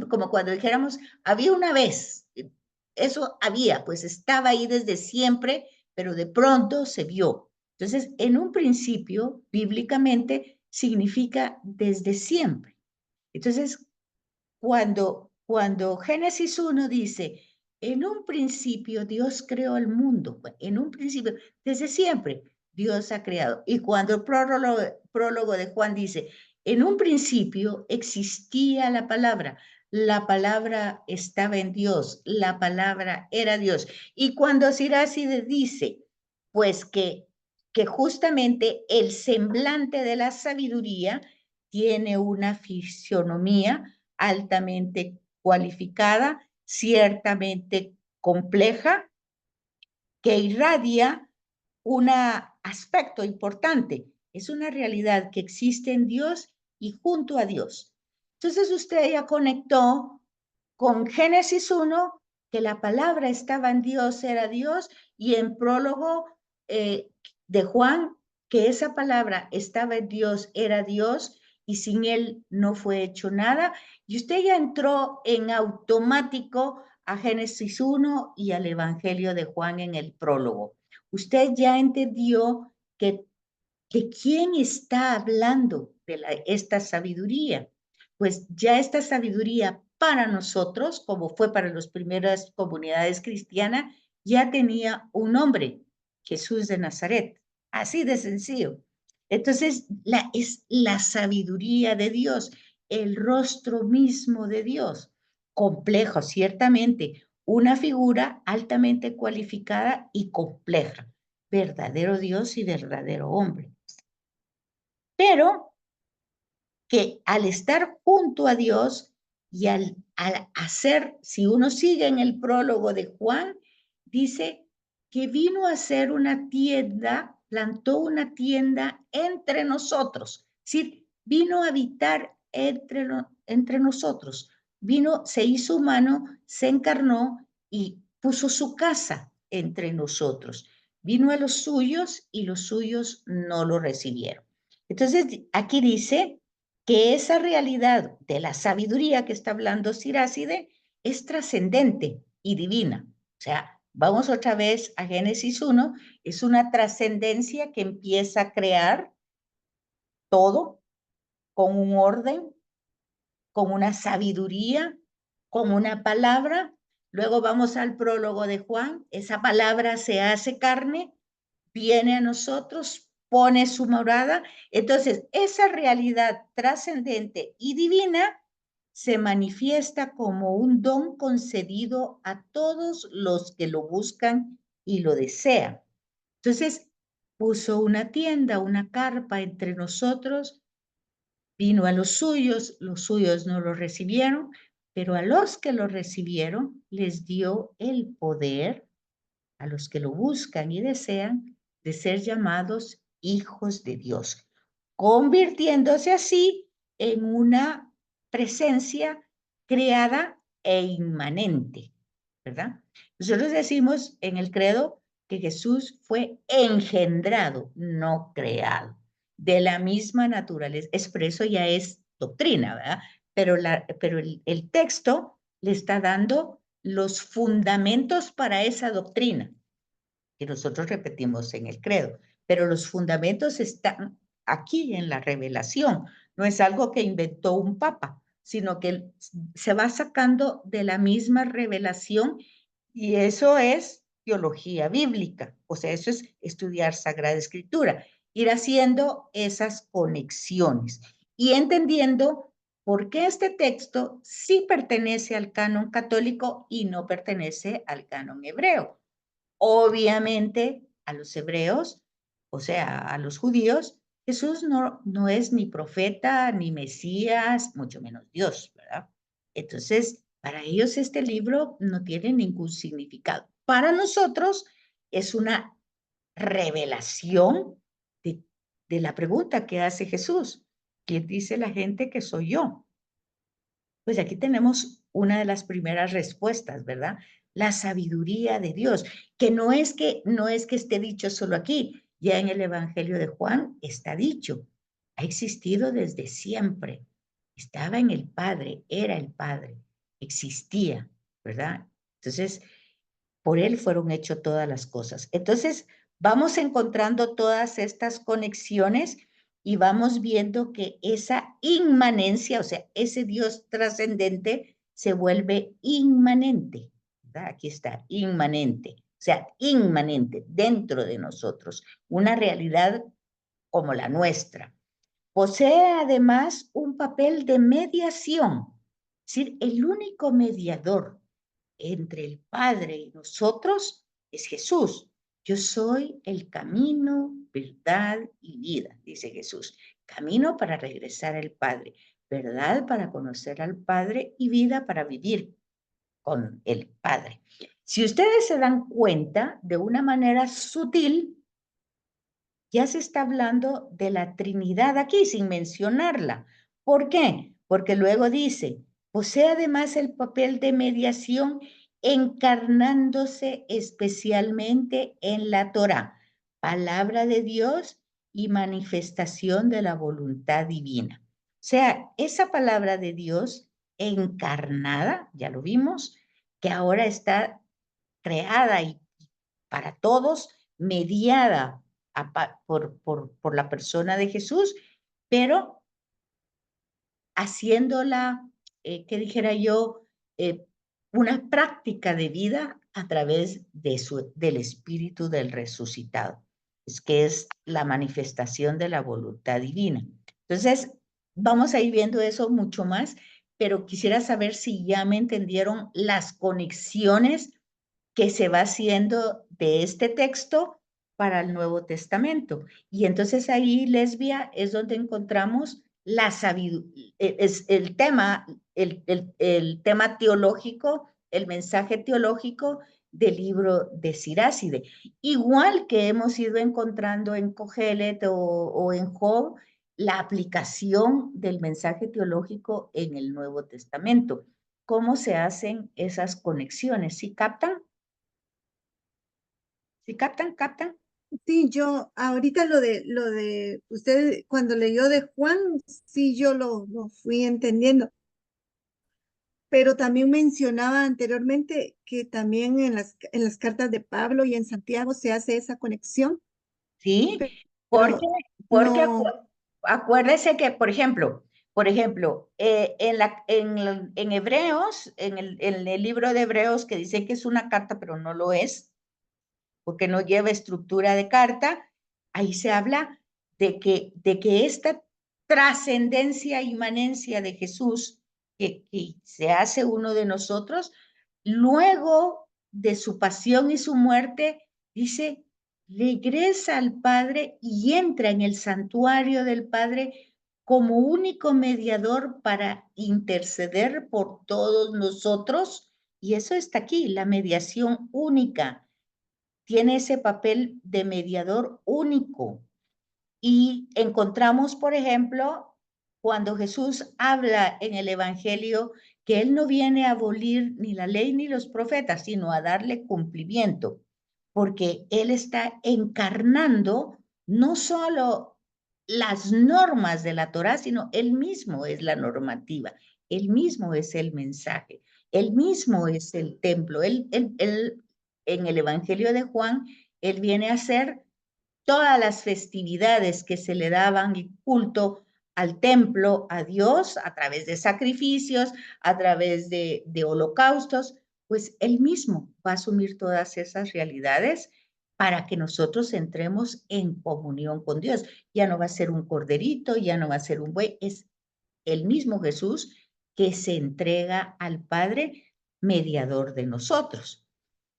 como cuando dijéramos, había una vez, eso había, pues estaba ahí desde siempre, pero de pronto se vio. Entonces, en un principio, bíblicamente, significa desde siempre. Entonces, cuando Génesis 1 dice, en un principio Dios creó el mundo, en un principio, desde siempre Dios ha creado. Y cuando el prólogo de Juan dice, en un principio existía la palabra estaba en Dios, la palabra era Dios. Y cuando Siráside dice, pues que justamente el semblante de la sabiduría tiene una fisionomía altamente cualificada, ciertamente compleja, que irradia un aspecto importante. Es una realidad que existe en Dios y junto a Dios. Entonces usted ya conectó con Génesis 1, que la palabra estaba en Dios, era Dios, y en prólogo de Juan, que esa palabra estaba en Dios, era Dios, y sin él no fue hecho nada. Y usted ya entró en automático a Génesis 1 y al Evangelio de Juan en el prólogo. Usted ya entendió que quién está hablando de esta sabiduría. Pues ya esta sabiduría para nosotros, como fue para las primeras comunidades cristianas, ya tenía un nombre, Jesús de Nazaret. Así de sencillo. Entonces, es la sabiduría de Dios. el rostro mismo de Dios. Complejo, ciertamente, una figura altamente cualificada y compleja, verdadero Dios y verdadero hombre. Pero que al estar junto a Dios y al hacer, si uno sigue en el prólogo de Juan, dice que vino a hacer una tienda, plantó una tienda entre nosotros, es decir, vino a habitar entre nosotros, vino, se hizo humano, se encarnó y puso su casa entre nosotros. Vino a los suyos y los suyos no lo recibieron. Entonces, aquí dice que esa realidad de la sabiduría que está hablando Siráside es trascendente y divina. O sea, vamos otra vez a Génesis 1, es una trascendencia que empieza a crear todo con un orden, con una sabiduría, con una palabra. Luego vamos al prólogo de Juan, esa palabra se hace carne, viene a nosotros, pone su morada. Entonces, esa realidad trascendente y divina se manifiesta como un don concedido a todos los que lo buscan y lo desean. Entonces, puso una tienda, una carpa entre nosotros, vino a los suyos no lo recibieron, pero a los que lo recibieron les dio el poder, a los que lo buscan y desean, de ser llamados hijos de Dios, convirtiéndose así en una presencia creada e inmanente, ¿verdad? Nosotros decimos en el credo que Jesús fue engendrado, no creado, de la misma naturaleza. Eso ya es doctrina, ¿verdad? Pero el texto le está dando los fundamentos para esa doctrina que nosotros repetimos en el credo, pero los fundamentos están aquí en la revelación. No es algo que inventó un papa, sino que se va sacando de la misma revelación y eso es teología bíblica, o sea, eso es estudiar Sagrada Escritura, ir haciendo esas conexiones y entendiendo por qué este texto sí pertenece al canon católico y no pertenece al canon hebreo. Obviamente, a los hebreos, o sea, a los judíos, Jesús no es ni profeta, ni Mesías, mucho menos Dios, ¿verdad? Entonces, para ellos este libro no tiene ningún significado. Para nosotros es una revelación de la pregunta que hace Jesús. ¿Quién dice la gente que soy yo? Pues aquí tenemos una de las primeras respuestas, ¿verdad? La sabiduría de Dios, que no es que esté dicho solo aquí, ya en el Evangelio de Juan está dicho, ha existido desde siempre, estaba en el Padre, era el Padre, existía, ¿verdad? Entonces, por él fueron hechas todas las cosas. Entonces, vamos encontrando todas estas conexiones y vamos viendo que esa inmanencia, o sea, ese Dios trascendente se vuelve inmanente, ¿verdad? Aquí está, inmanente, o sea, inmanente dentro de nosotros, una realidad como la nuestra. Posee además un papel de mediación, es decir, el único mediador entre el Padre y nosotros es Jesús. Yo soy el camino, verdad y vida, dice Jesús. Camino para regresar al Padre, verdad para conocer al Padre y vida para vivir con el Padre. Si ustedes se dan cuenta, de una manera sutil, ya se está hablando de la Trinidad aquí, sin mencionarla. ¿Por qué? Porque luego dice, posee además el papel de mediación encarnándose especialmente en la Torá, palabra de Dios y manifestación de la voluntad divina. O sea, esa palabra de Dios encarnada, ya lo vimos, que ahora está creada y para todos, mediada por la persona de Jesús, pero haciéndola, que dijera yo, una práctica de vida a través del Espíritu del resucitado, es que es la manifestación de la voluntad divina. Entonces, vamos a ir viendo eso mucho más, pero quisiera saber si ya me entendieron las conexiones que se va haciendo de este texto para el Nuevo Testamento. Y entonces ahí, Lesbia, es donde encontramos la sabiduría, es el tema, el tema teológico, el mensaje teológico del libro de Siráside. Igual que hemos ido encontrando en Cogelet o en Job, la aplicación del mensaje teológico en el Nuevo Testamento. ¿Cómo se hacen esas conexiones? ¿Sí captan? ¿Sí captan? ¿Captan? Sí, yo ahorita lo de usted cuando leyó de Juan, sí, yo lo fui entendiendo. Pero también mencionaba anteriormente que también en las cartas de Pablo y en Santiago se hace esa conexión, ¿Sí? Porque, pero porque no, acuérdese que, por ejemplo, en Hebreos, en el libro de Hebreos, que dice que es una carta, pero no lo es, porque no lleva estructura de carta, ahí se habla de que esta trascendencia, inmanencia de Jesús, que se hace uno de nosotros, luego de su pasión y su muerte, dice, regresa al Padre y entra en el santuario del Padre como único mediador para interceder por todos nosotros. Y eso está aquí, la mediación única tiene ese papel de mediador único. Y encontramos, por ejemplo, cuando Jesús habla en el Evangelio que Él no viene a abolir ni la ley ni los profetas, sino a darle cumplimiento, porque Él está encarnando no solo las normas de la Torá, sino Él mismo es la normativa, Él mismo es el mensaje, Él mismo es el templo. Él en el Evangelio de Juan, Él viene a ser todas las festividades que se le daban y culto al templo, a Dios, a través de sacrificios, a través de holocaustos, pues Él mismo va a asumir todas esas realidades para que nosotros entremos en comunión con Dios. Ya no va a ser un corderito, ya no va a ser un buey, es el mismo Jesús que se entrega al Padre mediador de nosotros.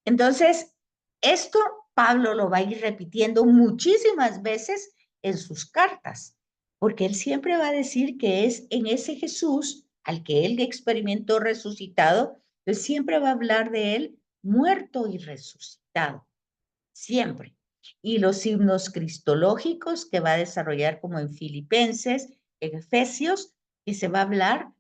Entonces, esto Pablo lo va a ir repitiendo muchísimas veces en sus cartas, porque él siempre va a decir que es en ese Jesús al que él experimentó resucitado, él siempre va a hablar de él muerto y resucitado, siempre. Y los himnos cristológicos que va a desarrollar como en Filipenses, en Efesios, y se va a hablar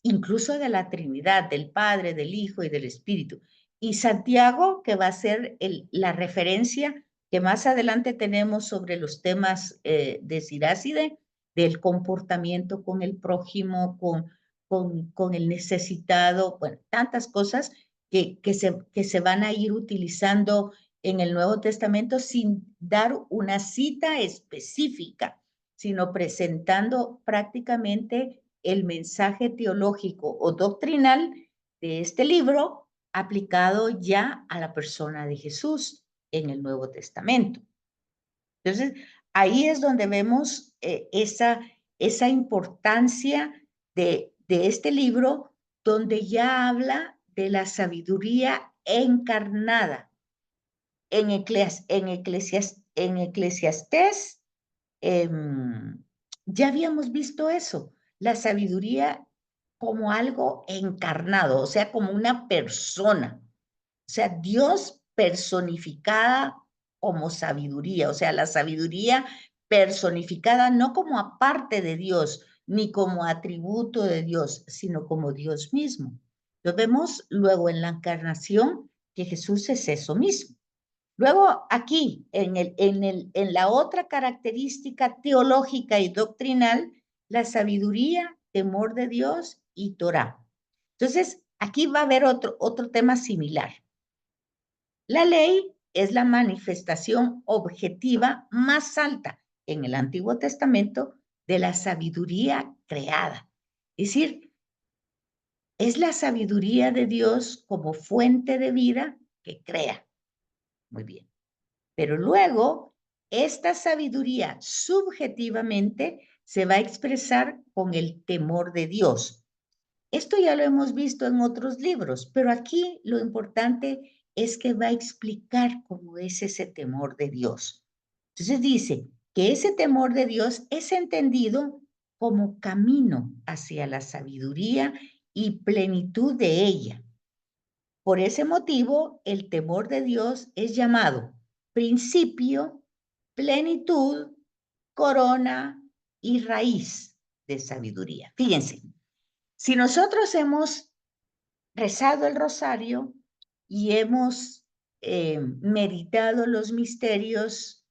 incluso de la Trinidad, del Padre, del Hijo y del Espíritu. Y Santiago, que va a ser la referencia que más adelante tenemos sobre los temas de Siráside, del comportamiento con el prójimo, con el necesitado, bueno, tantas cosas que se van a ir utilizando en el Nuevo Testamento sin dar una cita específica, sino presentando prácticamente el mensaje teológico o doctrinal de este libro aplicado ya a la persona de Jesús en el Nuevo Testamento. Entonces, ahí es donde vemos esa importancia de este libro, donde ya habla de la sabiduría encarnada. En Eclesiastés ya habíamos visto eso, la sabiduría como algo encarnado, o sea, como una persona, o sea, Dios personificada como sabiduría, o sea, la sabiduría personificada no como aparte de Dios, ni como atributo de Dios, sino como Dios mismo. Lo vemos luego en la encarnación que Jesús es eso mismo. Luego, aquí, en la otra característica teológica y doctrinal, la sabiduría, temor de Dios y Torah. Entonces, aquí va a haber otro tema similar. La ley es la manifestación objetiva más alta en el Antiguo Testamento de la sabiduría creada. Es decir, es la sabiduría de Dios como fuente de vida que crea. Muy bien. Pero luego, esta sabiduría subjetivamente se va a expresar con el temor de Dios. Esto ya lo hemos visto en otros libros, pero aquí lo importante es que va a explicar cómo es ese temor de Dios. Entonces dice que ese temor de Dios es entendido como camino hacia la sabiduría y plenitud de ella. Por ese motivo, el temor de Dios es llamado principio, plenitud, corona y raíz de sabiduría. Fíjense, si nosotros hemos rezado el rosario y hemos meditado los misterios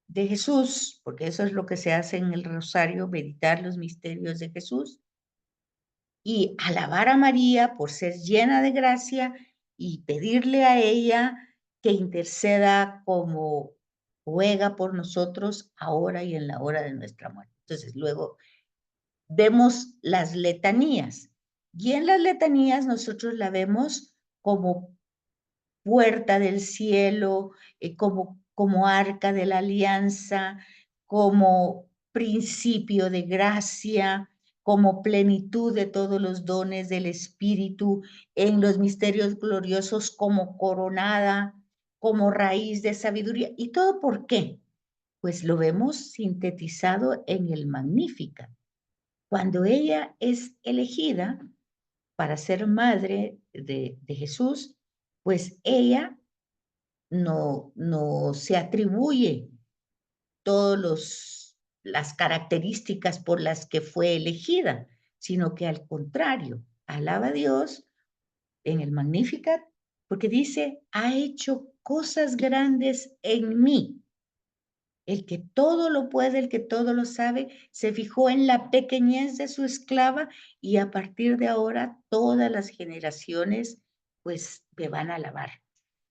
de Jesús, porque eso es lo que se hace en el rosario, meditar los misterios de Jesús, y alabar a María por ser llena de gracia y pedirle a ella que interceda como ruega por nosotros ahora y en la hora de nuestra muerte. Entonces, luego vemos las letanías, y en las letanías nosotros la vemos como puerta del cielo, como arca de la alianza, como principio de gracia, como plenitud de todos los dones del Espíritu, en los misterios gloriosos como coronada, como raíz de sabiduría. ¿Y todo por qué? Pues lo vemos sintetizado en el Magnificat. Cuando ella es elegida para ser madre de Jesús, pues ella no se atribuye todas las características por las que fue elegida, sino que al contrario, alaba a Dios en el Magnificat, porque dice, ha hecho cosas grandes en mí. El que todo lo puede, el que todo lo sabe, se fijó en la pequeñez de su esclava, y a partir de ahora todas las generaciones pues me van a alabar.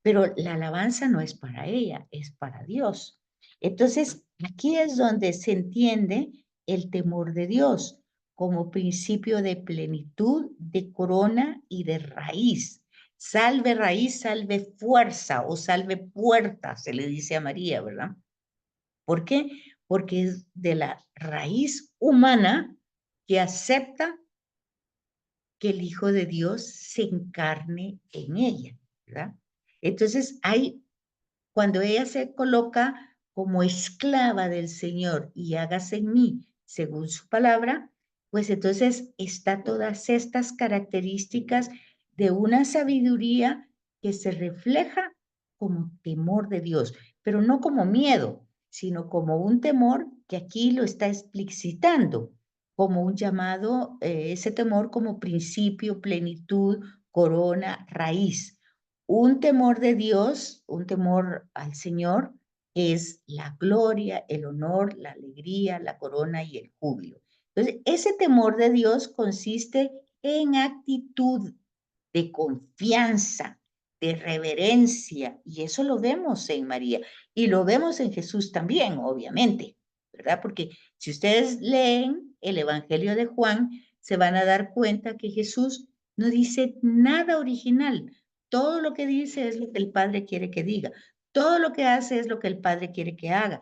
Pero la alabanza no es para ella, es para Dios. Entonces, aquí es donde se entiende el temor de Dios como principio de plenitud, de corona y de raíz. Salve raíz, salve fuerza o salve puerta, se le dice a María, ¿verdad? ¿Por qué? Porque es de la raíz humana que acepta que el Hijo de Dios se encarne en ella, ¿verdad? Entonces, cuando ella se coloca como esclava del Señor y hágase en mí según su palabra, pues entonces está todas estas características de una sabiduría que se refleja como temor de Dios, pero no como miedo, sino como un temor que aquí lo está explicitando, como un llamado, ese temor como principio, plenitud, corona, raíz. Un temor de Dios, un temor al Señor, es la gloria, el honor, la alegría, la corona y el júbilo. Entonces, ese temor de Dios consiste en actitud de confianza, de reverencia, y eso lo vemos en María y lo vemos en Jesús también, obviamente, ¿verdad? Porque si ustedes leen el Evangelio de Juan, se van a dar cuenta que Jesús no dice nada original. Todo lo que dice es lo que el Padre quiere que diga. Todo lo que hace es lo que el Padre quiere que haga.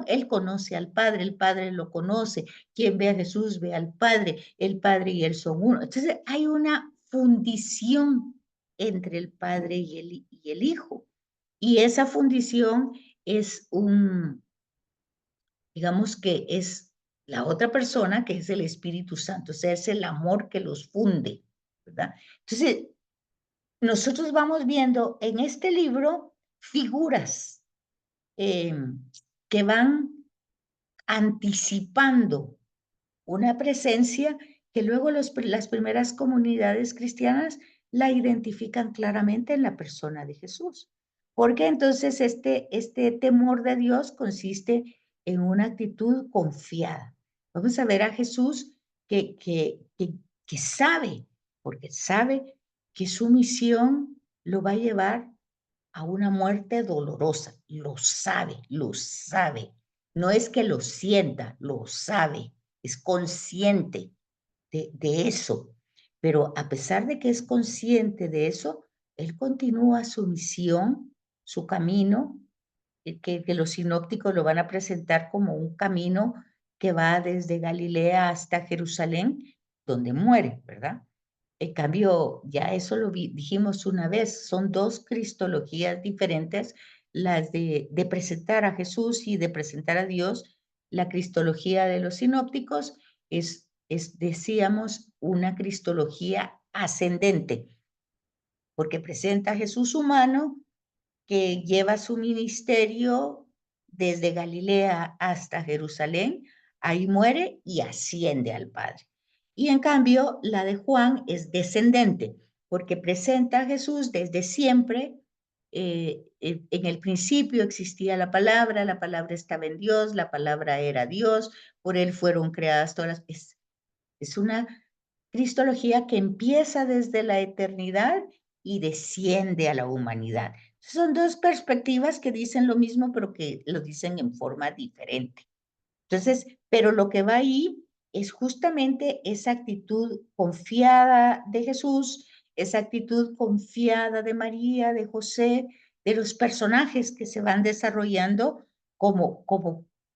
Él conoce al Padre, el Padre lo conoce. Quien ve a Jesús ve al Padre, el Padre y él son uno. Entonces hay una fundición entre el Padre y el Hijo. Y esa fundición es digamos que es la otra persona, que es el Espíritu Santo, o sea, es el amor que los funde, ¿verdad? Entonces, nosotros vamos viendo en este libro figuras que van anticipando una presencia que luego las primeras comunidades cristianas la identifican claramente en la persona de Jesús. Porque entonces este temor de Dios consiste en una actitud confiada. Vamos a ver a Jesús que sabe, porque sabe que su misión lo va a llevar a una muerte dolorosa. Lo sabe, lo sabe. No es que lo sienta, lo sabe, es consciente de eso. Pero a pesar de que es consciente de eso, él continúa su misión, su camino, que los sinópticos lo van a presentar como un camino que va desde Galilea hasta Jerusalén, donde muere, ¿verdad? En cambio, ya eso lo dijimos una vez, son dos cristologías diferentes, las de presentar a Jesús y de presentar a Dios. La cristología de los sinópticos decíamos, una cristología ascendente, porque presenta a Jesús humano que lleva su ministerio desde Galilea hasta Jerusalén, ahí muere y asciende al Padre. Y en cambio, la de Juan es descendente, porque presenta a Jesús desde siempre. En el principio existía la palabra estaba en Dios, la palabra era Dios, por él fueron creadas todas las... Es una cristología que empieza desde la eternidad y desciende a la humanidad. Son dos perspectivas que dicen lo mismo, pero que lo dicen en forma diferente. Entonces, pero lo que va ahí es justamente esa actitud confiada de Jesús, esa actitud confiada de María, de José, de los personajes que se van desarrollando como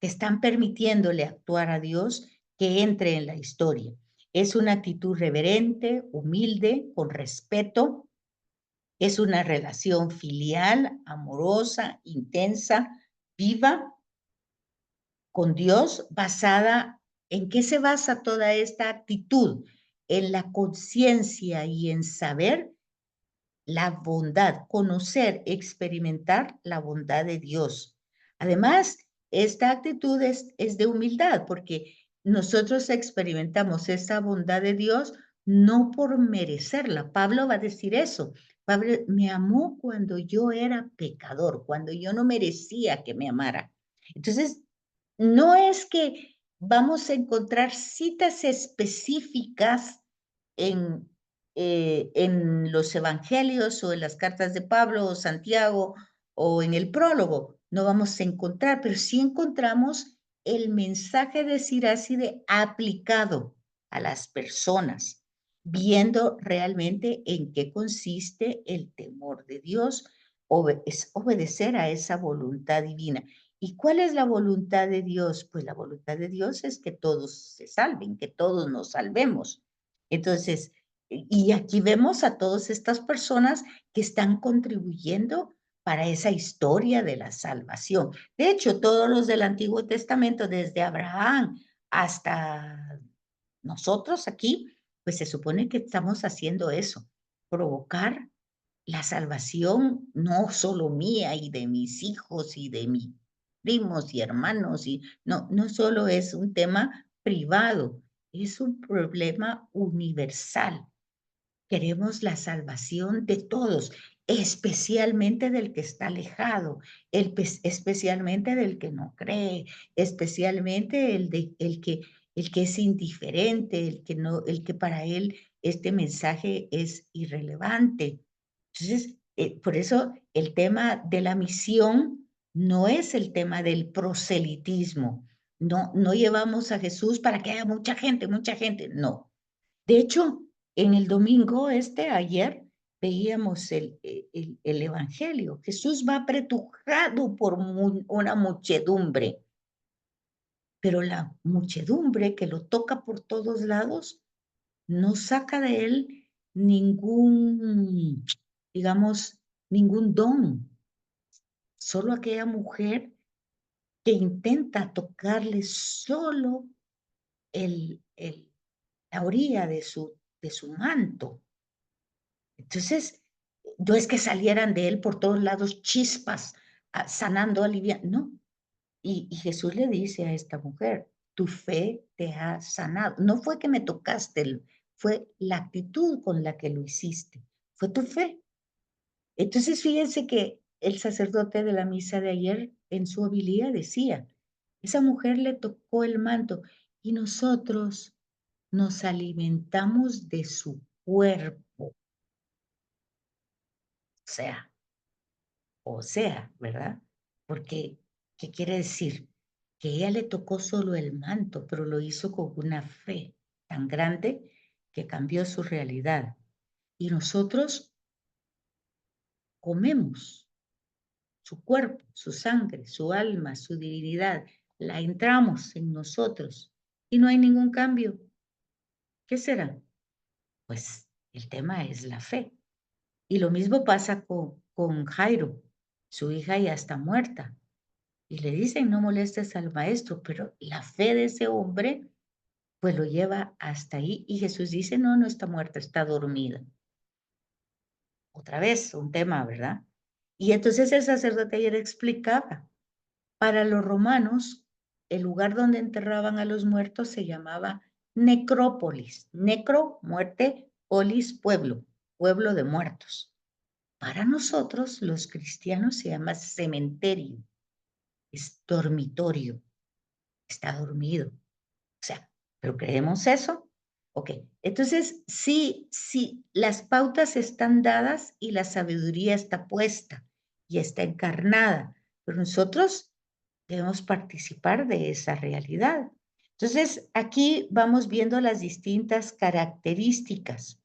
que están permitiéndole actuar a Dios que entre en la historia. Es una actitud reverente, humilde, con respeto. Es una relación filial, amorosa, intensa, viva con Dios, basada en qué se basa toda esta actitud, en la conciencia y en saber la bondad, conocer, experimentar la bondad de Dios. Además, esta actitud es de humildad, porque nosotros experimentamos esa bondad de Dios no por merecerla. Pablo va a decir eso. Pablo me amó cuando yo era pecador, cuando yo no merecía que me amara. Entonces, no es que vamos a encontrar citas específicas en los evangelios o en las cartas de Pablo o Santiago o en el prólogo. No vamos a encontrar, pero sí encontramos el mensaje de Siracide aplicado a las personas, viendo realmente en qué consiste el temor de Dios, es obedecer a esa voluntad divina. ¿Y cuál es la voluntad de Dios? Pues la voluntad de Dios es que todos se salven, que todos nos salvemos. Entonces, y aquí vemos a todas estas personas que están contribuyendo para esa historia de la salvación. De hecho, todos los del Antiguo Testamento, desde Abraham hasta nosotros aquí, pues se supone que estamos haciendo eso, provocar la salvación no solo mía y de mis hijos y de mis primos y hermanos, y no solo es un tema privado, es un problema universal. Queremos la salvación de todos, especialmente del que está alejado, especialmente del que no cree, especialmente el que es indiferente, el que para él este mensaje es irrelevante. Entonces, por eso el tema de la misión no es el tema del proselitismo. No llevamos a Jesús para que haya mucha gente, no. De hecho, en el domingo ayer, veíamos el Evangelio. Jesús va apretujado por una muchedumbre, pero la muchedumbre que lo toca por todos lados no saca de él ningún, digamos, ningún don. Solo aquella mujer que intenta tocarle solo la orilla de su manto. Entonces, no es que salieran de él por todos lados chispas, sanando, aliviando, no. Y Jesús le dice a esta mujer, tu fe te ha sanado. No fue que me tocaste, fue la actitud con la que lo hiciste, fue tu fe. Entonces, fíjense que el sacerdote de la misa de ayer en su homilía decía, esa mujer le tocó el manto y nosotros nos alimentamos de su cuerpo. O sea, ¿verdad? Porque, ¿qué quiere decir? Que ella le tocó solo el manto, pero lo hizo con una fe tan grande que cambió su realidad. Y nosotros comemos su cuerpo, su sangre, su alma, su divinidad, la entramos en nosotros y no hay ningún cambio. ¿Qué será? Pues el tema es la fe. Y lo mismo pasa con Jairo. Su hija ya está muerta. Y le dicen, no molestes al maestro, pero la fe de ese hombre, pues lo lleva hasta ahí. Y Jesús dice, no, no está muerta, está dormida. Otra vez, un tema, ¿verdad? Y entonces el sacerdote ayer explicaba, para los romanos, el lugar donde enterraban a los muertos se llamaba necrópolis. Necro, muerte, polis, pueblo, pueblo de muertos. Para nosotros, los cristianos, se llama cementerio, es dormitorio, está dormido. O sea, ¿pero creemos eso? Ok, entonces sí, las pautas están dadas y la sabiduría está puesta y está encarnada, pero nosotros debemos participar de esa realidad. Entonces, aquí vamos viendo las distintas características.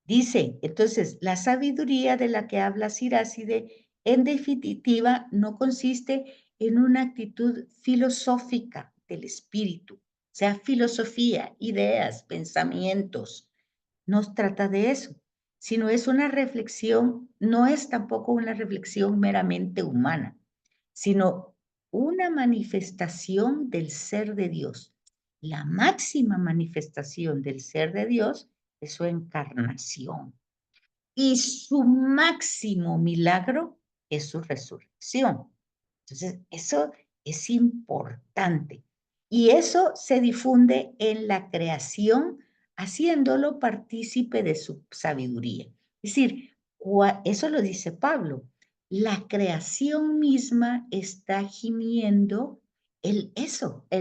Dice, entonces, la sabiduría de la que habla Siráside, en definitiva, no consiste en una actitud filosófica del espíritu, o sea, filosofía, ideas, pensamientos. No trata de eso, sino es una reflexión, no es tampoco una reflexión meramente humana, sino una manifestación del ser de Dios. La máxima manifestación del ser de Dios es su encarnación. Y su máximo milagro es su resurrección. Entonces, eso es importante. Y eso se difunde en la creación, haciéndolo partícipe de su sabiduría. Es decir, eso lo dice Pablo. La creación misma está gimiendo el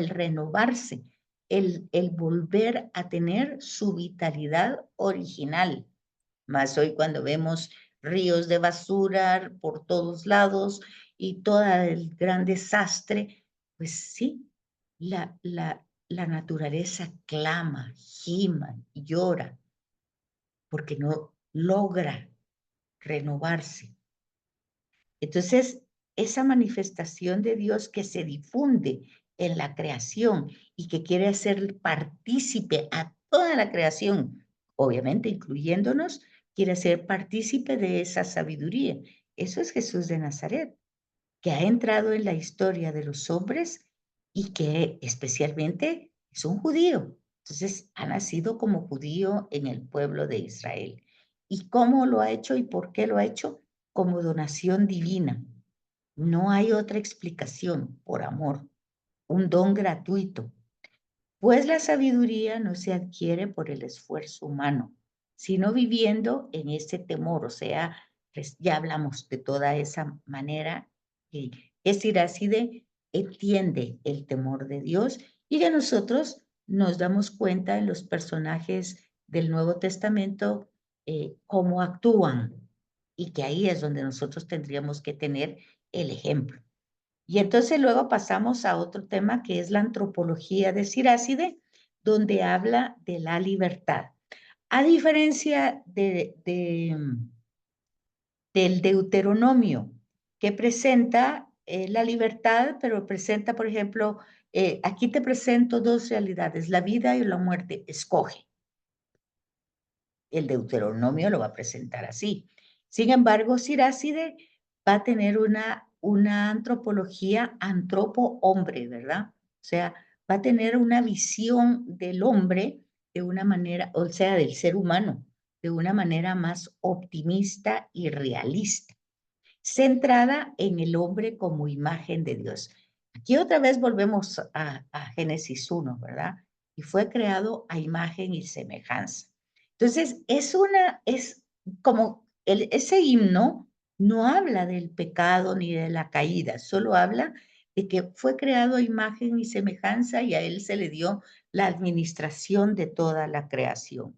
renovarse, el volver a tener su vitalidad original. Más hoy cuando vemos ríos de basura por todos lados y todo el gran desastre, pues sí, la naturaleza clama, gima, llora, porque no logra renovarse. Entonces, esa manifestación de Dios que se difunde en la creación y que quiere hacer partícipe a toda la creación, obviamente incluyéndonos, quiere ser partícipe de esa sabiduría. Eso es Jesús de Nazaret, que ha entrado en la historia de los hombres y que especialmente es un judío. Entonces, ha nacido como judío en el pueblo de Israel. ¿Y cómo lo ha hecho y por qué lo ha hecho? Como donación divina. No hay otra explicación, por amor, un don gratuito. Pues la sabiduría no se adquiere por el esfuerzo humano, sino viviendo en ese temor. O sea, pues ya hablamos de toda esa manera que Siráside entiende el temor de Dios y que nosotros nos damos cuenta en los personajes del Nuevo Testamento cómo actúan y que ahí es donde nosotros tendríamos que tener el ejemplo. Y entonces luego pasamos a otro tema que es la antropología de Siráside, donde habla de la libertad. A diferencia del Deuteronomio, que presenta la libertad, pero presenta, por ejemplo, aquí te presento dos realidades, la vida y la muerte, escoge. El Deuteronomio lo va a presentar así. Sin embargo, Siráside va a tener una antropología antropo-hombre, ¿verdad? O sea, va a tener una visión del hombre de una manera, o sea, del ser humano, de una manera más optimista y realista, centrada en el hombre como imagen de Dios. Aquí otra vez volvemos a Génesis 1, ¿verdad? Y fue creado a imagen y semejanza. Entonces, es como ese himno no habla del pecado ni de la caída, solo habla de que fue creado a imagen y semejanza y a él se le dio la administración de toda la creación.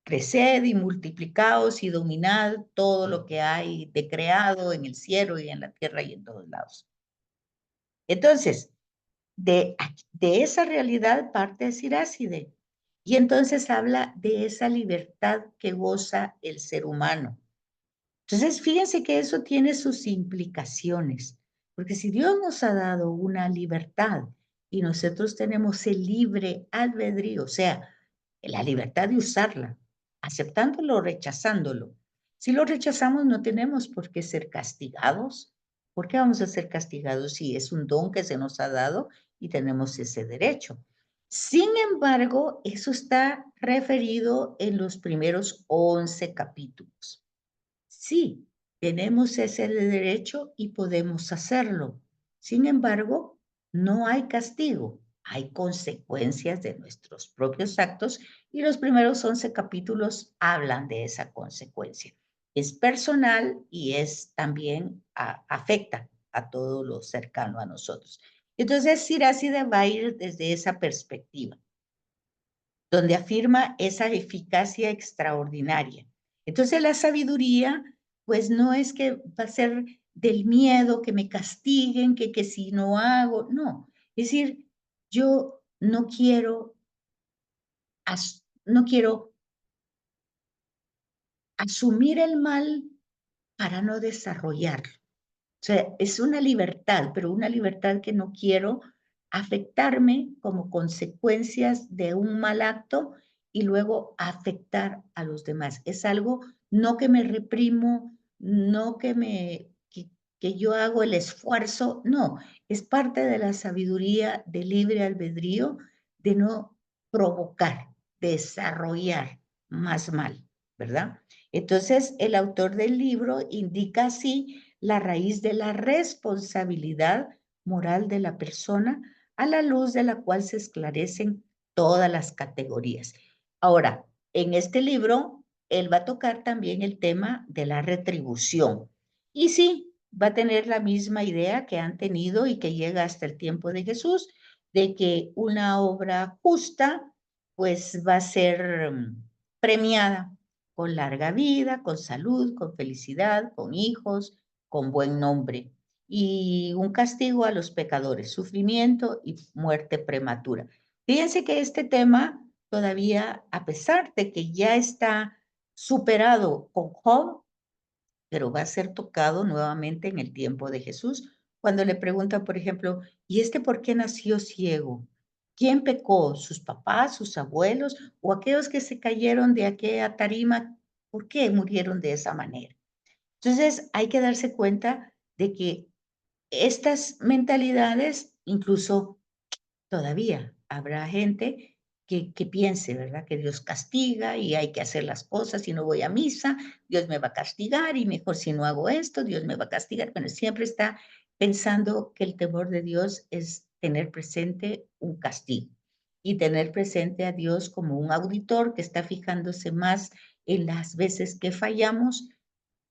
Creced y multiplicaos y dominad todo lo que hay de creado en el cielo y en la tierra y en todos lados. Entonces, de esa realidad parte Siráside. Y entonces habla de esa libertad que goza el ser humano. Entonces, fíjense que eso tiene sus implicaciones, Porque si Dios nos ha dado una libertad y nosotros tenemos el libre albedrío, o sea, la libertad de usarla, aceptándolo o rechazándolo. Si lo rechazamos, no tenemos por qué ser castigados. ¿Por qué vamos a ser castigados si es un don que se nos ha dado y tenemos ese derecho? Sin embargo, eso está referido en los primeros 11 capítulos. Sí, tenemos ese derecho y podemos hacerlo. Sin embargo, no hay castigo, hay consecuencias de nuestros propios actos y los primeros 11 capítulos hablan de esa consecuencia. Es personal y es también afecta a todo lo cercano a nosotros. Entonces, Siracide va a ir desde esa perspectiva, donde afirma esa eficacia extraordinaria. Entonces, la sabiduría, pues no es que va a ser del miedo, que me castiguen, que si no hago, no. Es decir, yo no quiero, no quiero asumir el mal para no desarrollarlo. O sea, es una libertad, pero una libertad que no quiero afectarme como consecuencias de un mal acto y luego afectar a los demás. Es algo no que me reprimo, no que yo hago el esfuerzo, no, es parte de la sabiduría del libre albedrío de no provocar, desarrollar más mal, ¿verdad? Entonces, el autor del libro indica así la raíz de la responsabilidad moral de la persona, a la luz de la cual se esclarecen todas las categorías. Ahora, en este libro, él va a tocar también el tema de la retribución. Y sí, va a tener la misma idea que han tenido y que llega hasta el tiempo de Jesús, de que una obra justa, pues va a ser premiada con larga vida, con salud, con felicidad, con hijos, con buen nombre, y un castigo a los pecadores, sufrimiento y muerte prematura. Fíjense que este tema todavía, a pesar de que ya está superado con Job, pero va a ser tocado nuevamente en el tiempo de Jesús, cuando le preguntan, por ejemplo, ¿y este por qué nació ciego? ¿Quién pecó? ¿Sus papás, sus abuelos o aquellos que se cayeron de aquella tarima? ¿Por qué murieron de esa manera? Entonces, hay que darse cuenta de que estas mentalidades, incluso todavía habrá gente que piense, ¿verdad? Que Dios castiga y hay que hacer las cosas. Si no voy a misa, Dios me va a castigar y mejor si no hago esto, Dios me va a castigar. Bueno, siempre está pensando que el temor de Dios es tener presente un castigo y tener presente a Dios como un auditor que está fijándose más en las veces que fallamos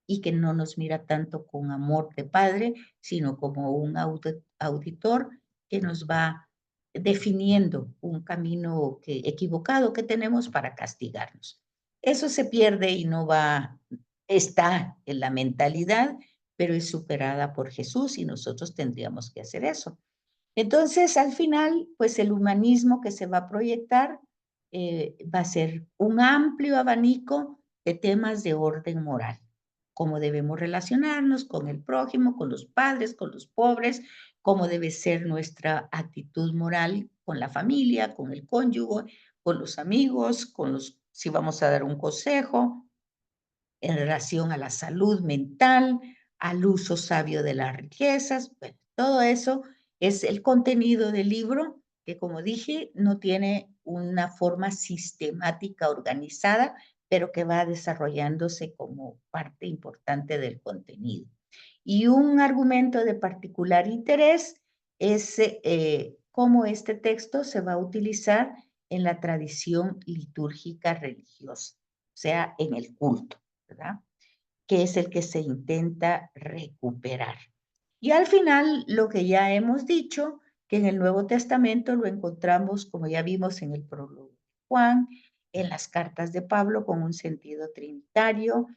y que no nos mira tanto con amor de padre, sino como un auditor que nos va definiendo un camino equivocado que tenemos para castigarnos. Eso se pierde y no va, está en la mentalidad, pero es superada por Jesús y nosotros tendríamos que hacer eso. Entonces, al final, pues el humanismo que se va a proyectar va a ser un amplio abanico de temas de orden moral, cómo debemos relacionarnos con el prójimo, con los padres, con los pobres, cómo debe ser nuestra actitud moral con la familia, con el cónyuge, con los amigos, si vamos a dar un consejo, en relación a la salud mental, al uso sabio de las riquezas. Bueno, todo eso es el contenido del libro que, como dije, no tiene una forma sistemática organizada, pero que va desarrollándose como parte importante del contenido. Y un argumento de particular interés es cómo este texto se va a utilizar en la tradición litúrgica religiosa, o sea, en el culto, ¿verdad? Que es el que se intenta recuperar. Y al final, lo que ya hemos dicho, que en el Nuevo Testamento lo encontramos, como ya vimos en el prólogo de Juan, en las cartas de Pablo con un sentido trinitario,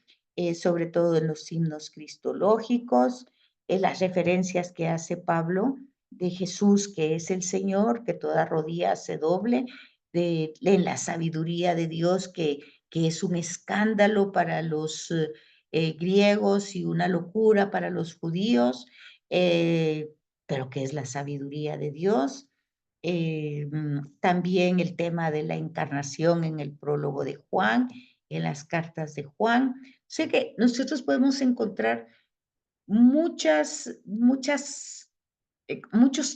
sobre todo en los signos cristológicos, en las referencias que hace Pablo de Jesús, que es el Señor, que toda rodilla se doble, en la sabiduría de Dios, que es un escándalo para los griegos y una locura para los judíos, pero que es la sabiduría de Dios. También el tema de la encarnación en el prólogo de Juan, en las cartas de Juan. Sé que nosotros podemos encontrar muchos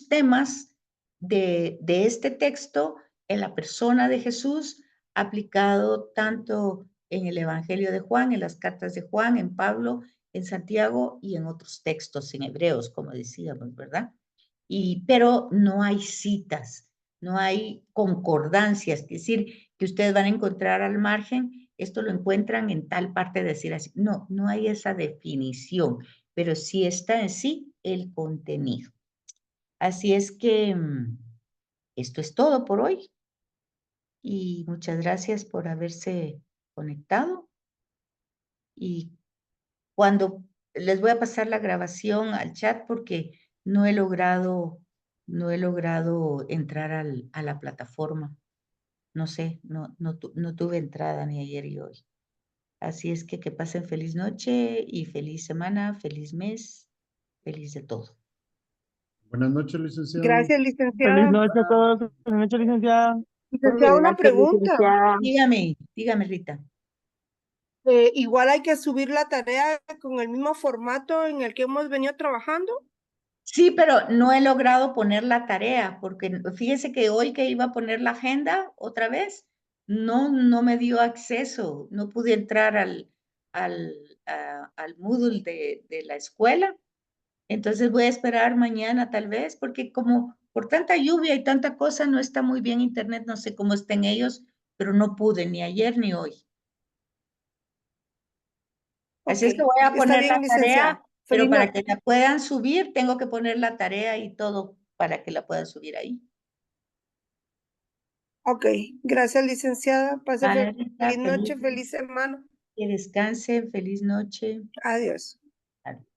temas de este texto en la persona de Jesús, aplicado tanto en el Evangelio de Juan, en las cartas de Juan, en Pablo, en Santiago y en otros textos, en Hebreos, como decíamos, ¿verdad? Pero no hay citas, no hay concordancias, es decir, que ustedes van a encontrar al margen, esto lo encuentran en tal parte de decir así. No, no hay esa definición, pero sí está en sí el contenido. Así es que esto es todo por hoy y muchas gracias por haberse conectado. Y cuando les voy a pasar la grabación al chat porque no he logrado entrar a la plataforma. No sé, no tuve entrada ni ayer ni hoy. Así es que pasen feliz noche y feliz semana, feliz mes, feliz de todo. Buenas noches, licenciado. Gracias, Feliz licenciada. noche a todos. Feliz noche, licenciada. Licenciada, una pregunta. Dígame, Rita. Igual hay que subir la tarea con el mismo formato en el que hemos venido trabajando. Sí, pero no he logrado poner la tarea, porque fíjese que hoy que iba a poner la agenda otra vez, no me dio acceso, no pude entrar al Moodle de la escuela. Entonces voy a esperar mañana tal vez, porque como por tanta lluvia y tanta cosa no está muy bien internet, no sé cómo estén ellos, pero no pude ni ayer ni hoy. Así es que Ok, voy a está poner la bien, licenciada. tarea, pero Feliz para noche. que la puedan subir, tengo que poner la tarea y todo para que la puedan subir ahí. Ok, gracias, licenciada. Pase Vale, Rita, feliz noche, feliz semana. que descansen, feliz noche. Adiós. Adiós.